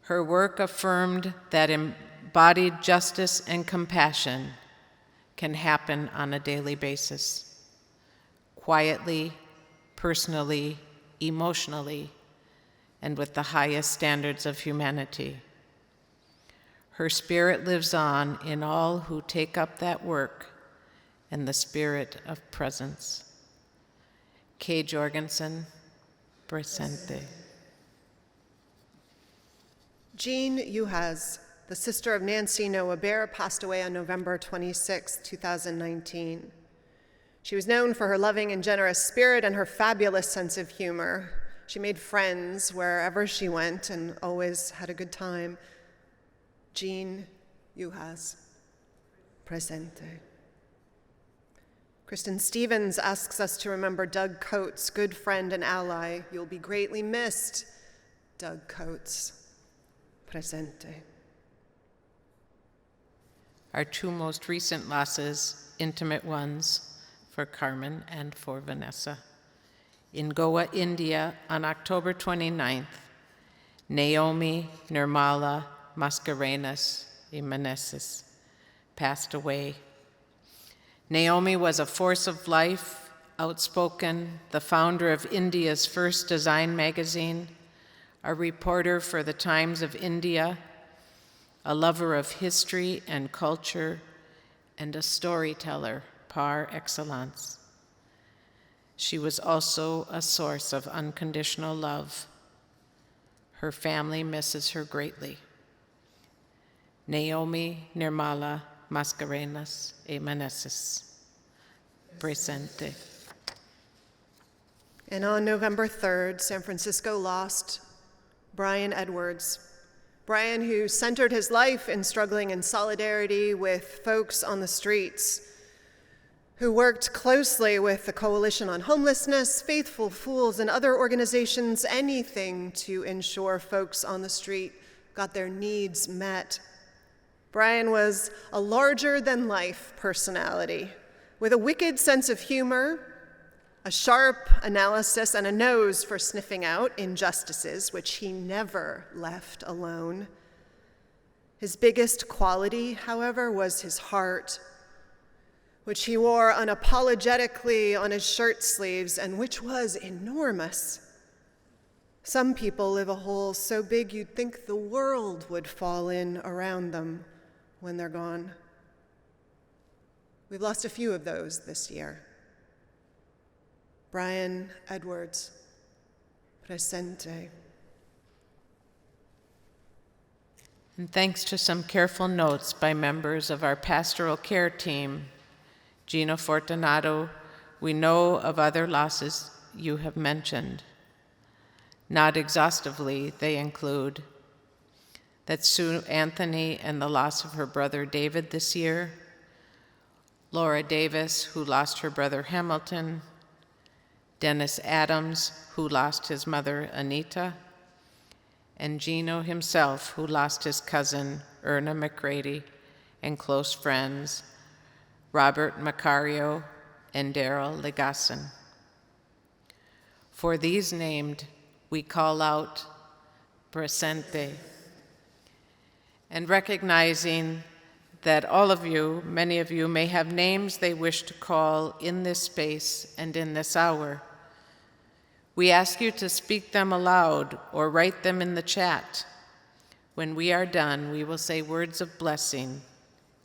Her work affirmed that embodied justice and compassion can happen on a daily basis, quietly, personally, emotionally, and with the highest standards of humanity. Her spirit lives on in all who take up that work and the spirit of presence. Kay Jorgensen, presente. Jean Uhas, the sister of Nancy Noah Bear, passed away on November 26, 2019. She was known for her loving and generous spirit and her fabulous sense of humor. She made friends wherever she went and always had a good time. Jean Uhas, presente. Kristen Stevens asks us to remember Doug Coates, good friend and ally. You'll be greatly missed, Doug Coates, presente. Our two most recent losses, intimate ones, for Carmen and for Vanessa. In Goa, India, on October 29th, Naomi Nirmala Mascarenas Jimenez passed away. Naomi was a force of life, outspoken, the founder of India's first design magazine, a reporter for the Times of India, a lover of history and culture, and a storyteller par excellence. She was also a source of unconditional love. Her family misses her greatly. Naomi Nirmala Mascarenas e Manesis. Presente. And on November 3rd, San Francisco lost Brian Edwards. Brian, who centered his life in struggling in solidarity with folks on the streets, who worked closely with the Coalition on Homelessness, Faithful Fools, and other organizations, anything to ensure folks on the street got their needs met. Brian was a larger-than-life personality with a wicked sense of humor, a sharp analysis, and a nose for sniffing out injustices, which he never left alone. His biggest quality, however, was his heart, which he wore unapologetically on his shirt sleeves and which was enormous. Some people live a hole so big you'd think the world would fall in around them when they're gone. We've lost a few of those this year. Brian Edwards, presente. And thanks to some careful notes by members of our pastoral care team, Gino Fortunato, we know of other losses you have mentioned. Not exhaustively, they include that Sue Anthony and the loss of her brother David this year, Laura Davis, who lost her brother Hamilton, Dennis Adams, who lost his mother Anita, and Gino himself, who lost his cousin Erna McCready and close friends Robert Macario and Daryl Legasson. For these named, we call out presente, and recognizing that all of you, many of you, may have names they wish to call in this space and in this hour. We ask you to speak them aloud or write them in the chat. When we are done, we will say words of blessing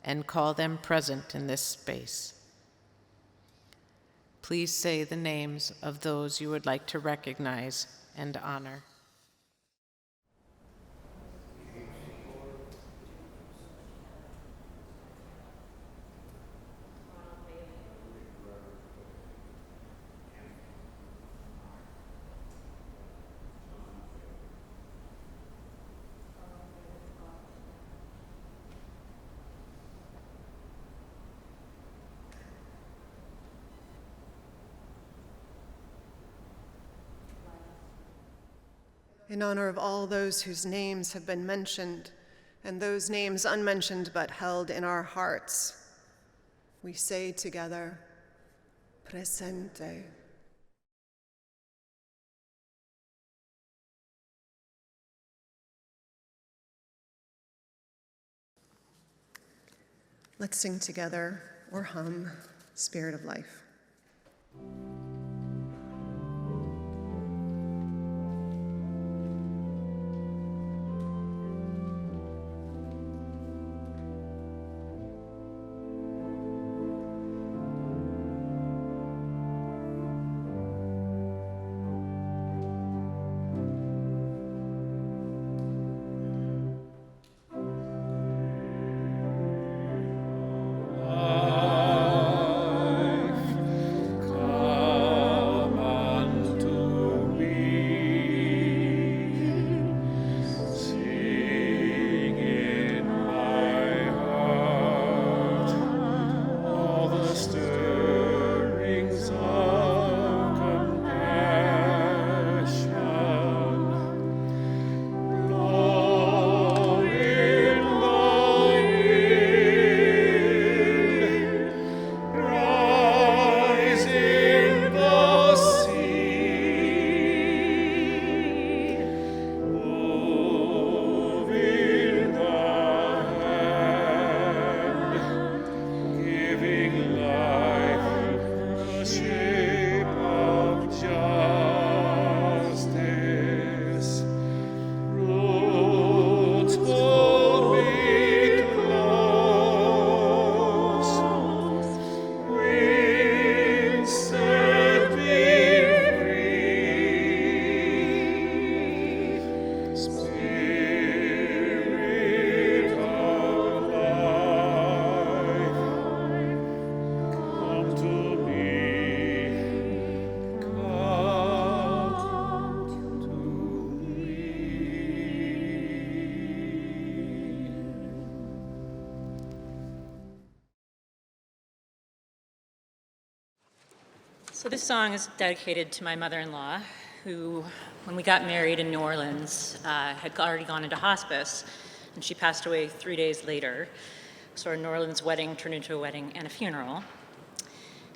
and call them present in this space. Please say the names of those you would like to recognize and honor. In honor of all those whose names have been mentioned, and those names unmentioned but held in our hearts, we say together, presente. Let's sing together or hum Spirit of Life. Life, So this song is dedicated to my mother-in-law, who, when we got married in New Orleans, had already gone into hospice, and she passed away 3 days later. So our New Orleans wedding turned into a wedding and a funeral.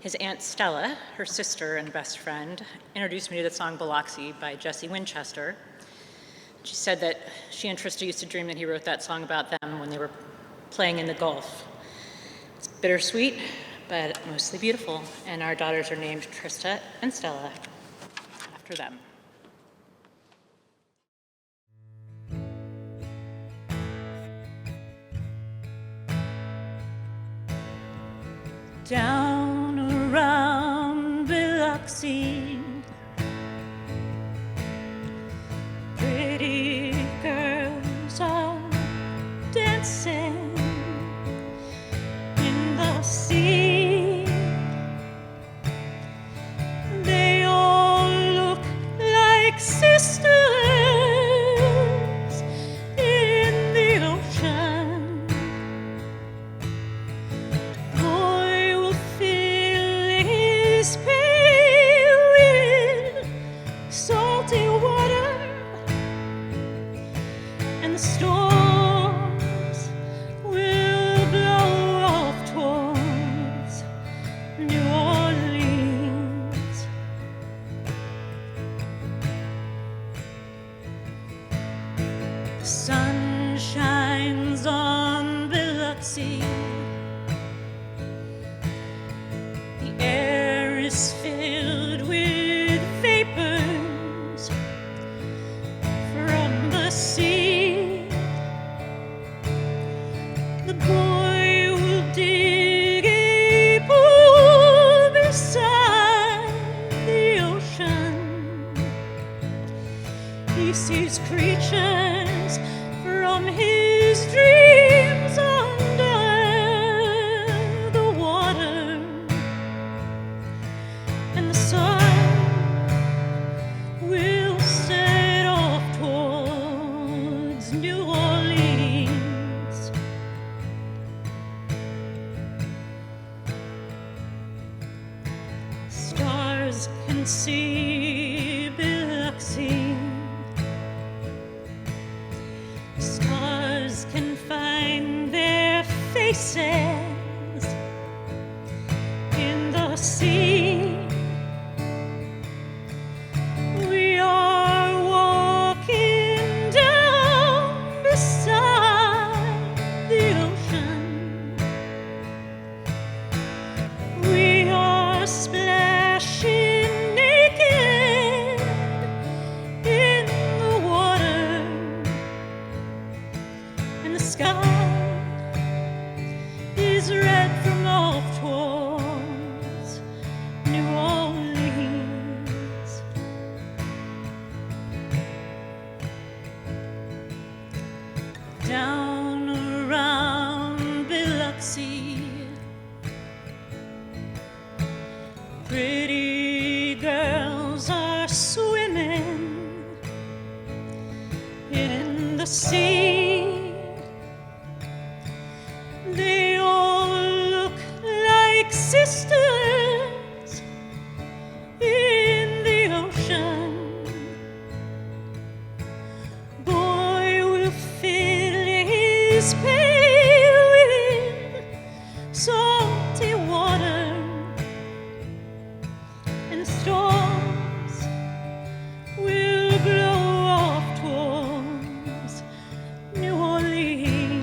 His Aunt Stella, her sister and best friend, introduced me to the song Biloxi by Jesse Winchester. She said that she and Trista used to dream that he wrote that song about them when they were playing in the Gulf. It's bittersweet, but mostly beautiful, and our daughters are named Trista and Stella after them. Down around Biloxi, pretty girls are dancing in the sea. They all look like sisters in the ocean. Boy will fill his pail with salty water, and the storms will blow off towards New Orleans. The sun shines on Biloxi. The air is filled with vapors from the sea. The boy will dig a pool beside the ocean. He sees creatures from his dreams under the water, and the sun will set off towards New Orleans. Stars can see Biloxi. Stars can find their faces in the sea. We are walking down beside the ocean. We are splashing naked in the water, and the sky is red from off towards New Orleans. Down around Biloxi, pretty girls are swimming in the sea. They all look like sisters in the ocean. Boy will fill his pail with salty water, and the storms will blow off towards New Orleans.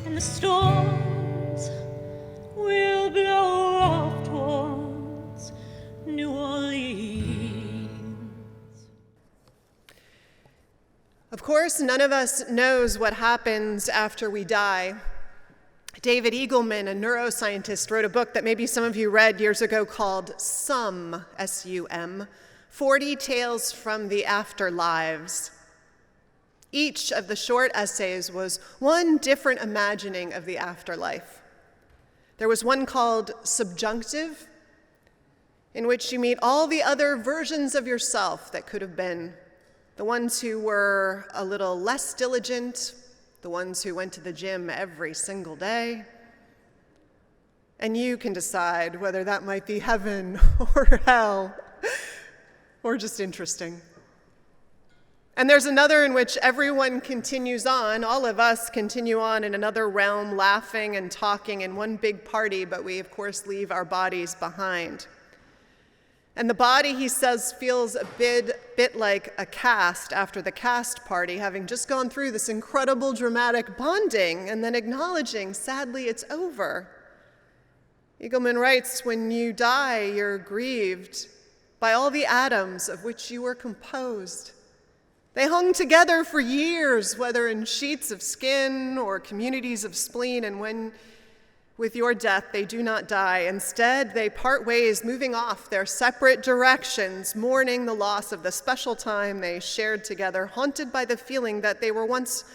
And the storms will blow off towards New Orleans. Of course, none of us knows what happens after we die. David Eagleman, a neuroscientist, wrote a book that maybe some of you read years ago called SUM, S-U-M, 40 Tales from the Afterlives. Each of the short essays was one different imagining of the afterlife. There was one called Subjunctive, in which you meet all the other versions of yourself that could have been, the ones who were a little less diligent, the ones who went to the gym every single day. And you can decide whether that might be heaven or hell or just interesting. And there's another in which everyone continues on, all of us continue on in another realm, laughing and talking in one big party, but we, of course, leave our bodies behind. And the body, he says, feels a bit like a cast after the cast party, having just gone through this incredible dramatic bonding and then acknowledging, sadly, it's over. Eagleman writes, when you die, you're grieved by all the atoms of which you were composed. They hung together for years, whether in sheets of skin or communities of spleen, and when, with your death, they do not die. Instead, they part ways, moving off their separate directions, mourning the loss of the special time they shared together, haunted by the feeling that they were once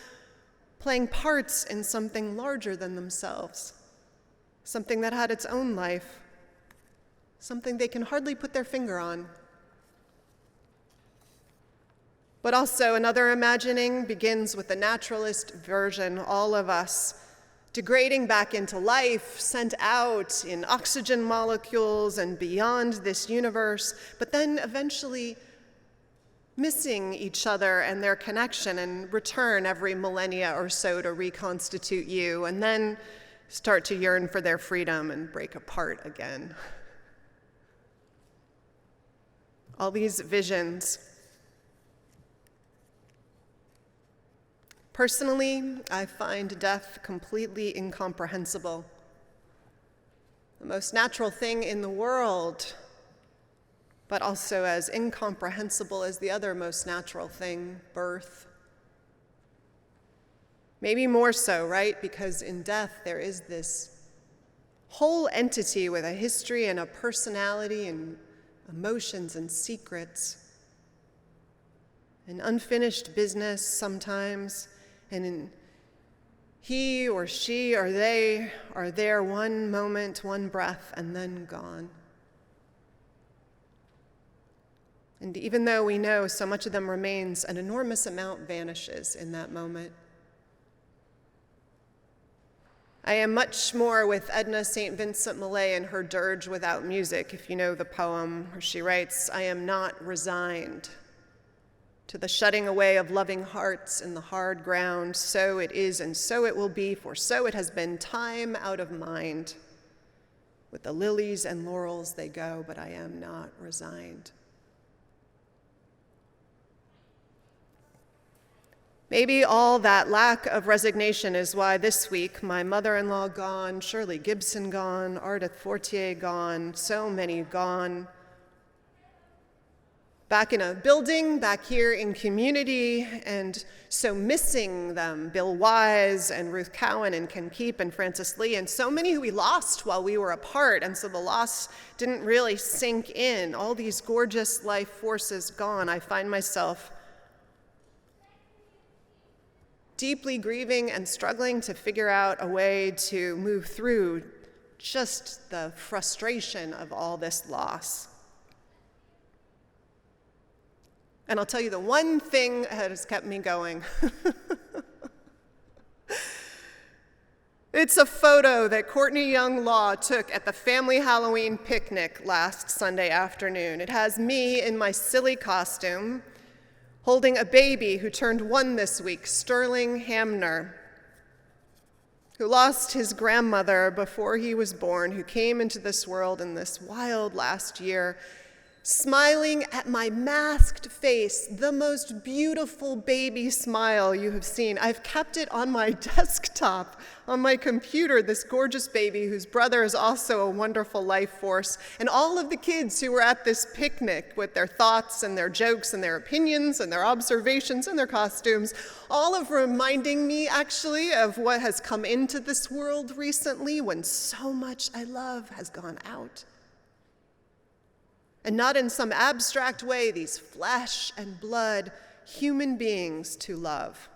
playing parts in something larger than themselves, something that had its own life, something they can hardly put their finger on. But also another imagining begins with the naturalist version, all of us, degrading back into life, sent out in oxygen molecules and beyond this universe, but then eventually missing each other and their connection and return every millennia or so to reconstitute you, and then start to yearn for their freedom and break apart again. All these visions. Personally, I find death completely incomprehensible. The most natural thing in the world, but also as incomprehensible as the other most natural thing, birth. Maybe more so, right? Because in death there is this whole entity with a history and a personality and emotions and secrets, an unfinished business sometimes. And he or she or they are there one moment, one breath, and then gone. And even though we know so much of them remains, an enormous amount vanishes in that moment. I am much more with Edna St. Vincent Millay in her Dirge Without Music, if you know the poem, where she writes, I am not resigned to the shutting away of loving hearts in the hard ground. So it is, and so it will be, for so it has been, time out of mind. With the lilies and laurels they go, but I am not resigned. Maybe all that lack of resignation is why this week my mother-in-law gone, Shirley Gibson gone, Ardith Fortier gone, so many gone. Back in a building, back here in community, and so missing them, Bill Wise and Ruth Cowan and Ken Keep and Francis Lee, and so many who we lost while we were apart, and so the loss didn't really sink in. All these gorgeous life forces gone. I find myself deeply grieving and struggling to figure out a way to move through just the frustration of all this loss. And I'll tell you the one thing that has kept me going. It's a photo that Courtney Young Law took at the family Halloween picnic last Sunday afternoon. It has me in my silly costume, holding a baby who turned 1 this week, Sterling Hamner, who lost his grandmother before he was born, who came into this world in this wild last year, smiling at my masked face, the most beautiful baby smile you have seen. I've kept it on my desktop, on my computer, this gorgeous baby whose brother is also a wonderful life force. And all of the kids who were at this picnic with their thoughts and their jokes and their opinions and their observations and their costumes, all of reminding me actually of what has come into this world recently when so much I love has gone out. And not in some abstract way, these flesh and blood human beings to love.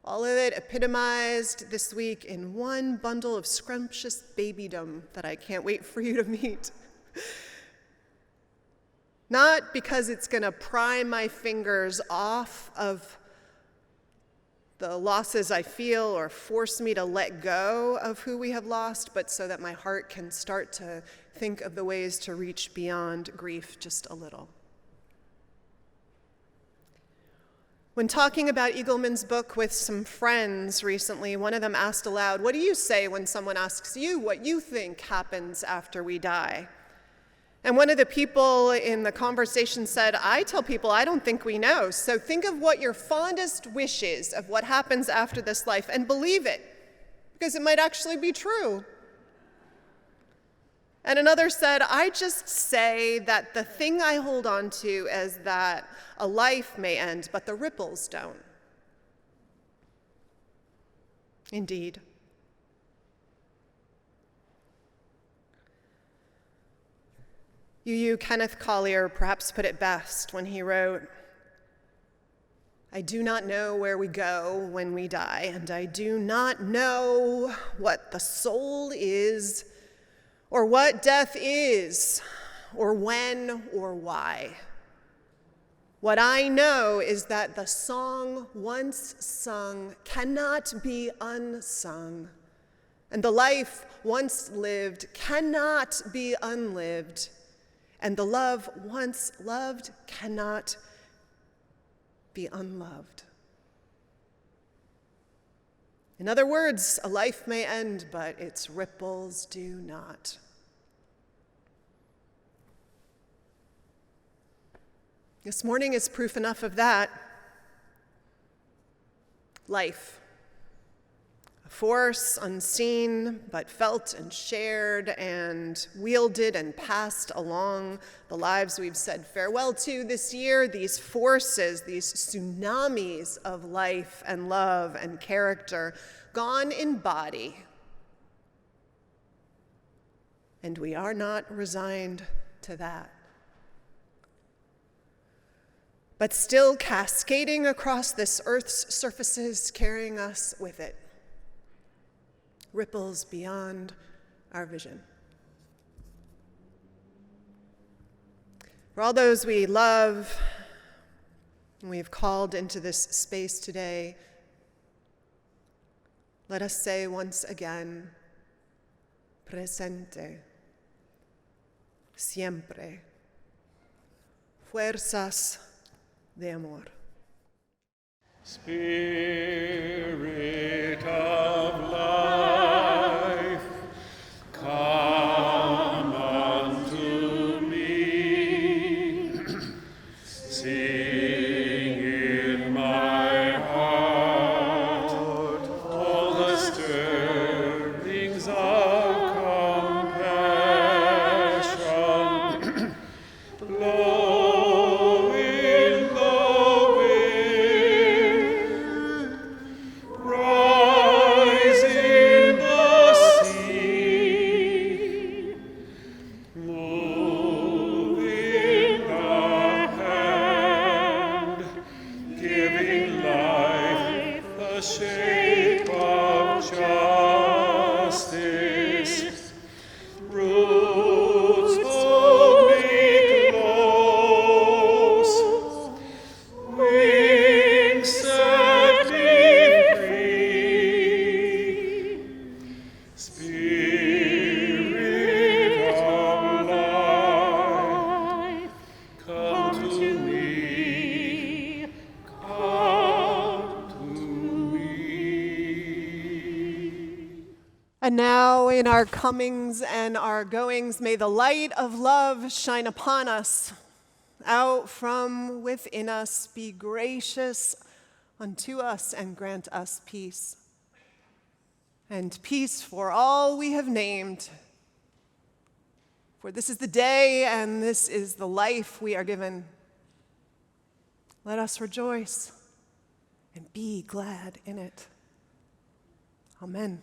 All of it epitomized this week in one bundle of scrumptious babydom that I can't wait for you to meet. Not because it's going to pry my fingers off of the losses I feel or force me to let go of who we have lost, but so that my heart can start to think of the ways to reach beyond grief just a little. When talking about Eagleman's book with some friends recently, one of them asked aloud, "What do you say when someone asks you what you think happens after we die?" And one of the people in the conversation said, "I tell people I don't think we know, so think of what your fondest wish is of what happens after this life and believe it, because it might actually be true." And another said, "I just say that the thing I hold on to is that a life may end, but the ripples don't." Indeed. UU Kenneth Collier perhaps put it best when he wrote, "I do not know where we go when we die, and I do not know what the soul is, or what death is, or when or why. What I know is that the song once sung cannot be unsung, and the life once lived cannot be unlived, and the love once loved cannot be unloved." In other words, a life may end, but its ripples do not. This morning is proof enough of that. Life. A force unseen, but felt and shared and wielded and passed along the lives we've said farewell to this year. These forces, these tsunamis of life and love and character, gone in body. And we are not resigned to that, but still cascading across this earth's surfaces, carrying us with it. Ripples beyond our vision. For all those we love and we have called into this space today, let us say once again, presente, siempre, fuerzas de amor. Spirit of life, come unto me. Sing in my heart all the stirrings of compassion. Blow in the wind, rise in the sea, move in the hand, giving life the shape of justice. Roots hold me close, wings set me free. Spirit of life, come to me, come to me. And now, in our comings and our goings, may the light of love shine upon us. Out from within us, be gracious unto us and grant us peace. And peace for all we have named. For this is the day and this is the life we are given. Let us rejoice and be glad in it. Amen.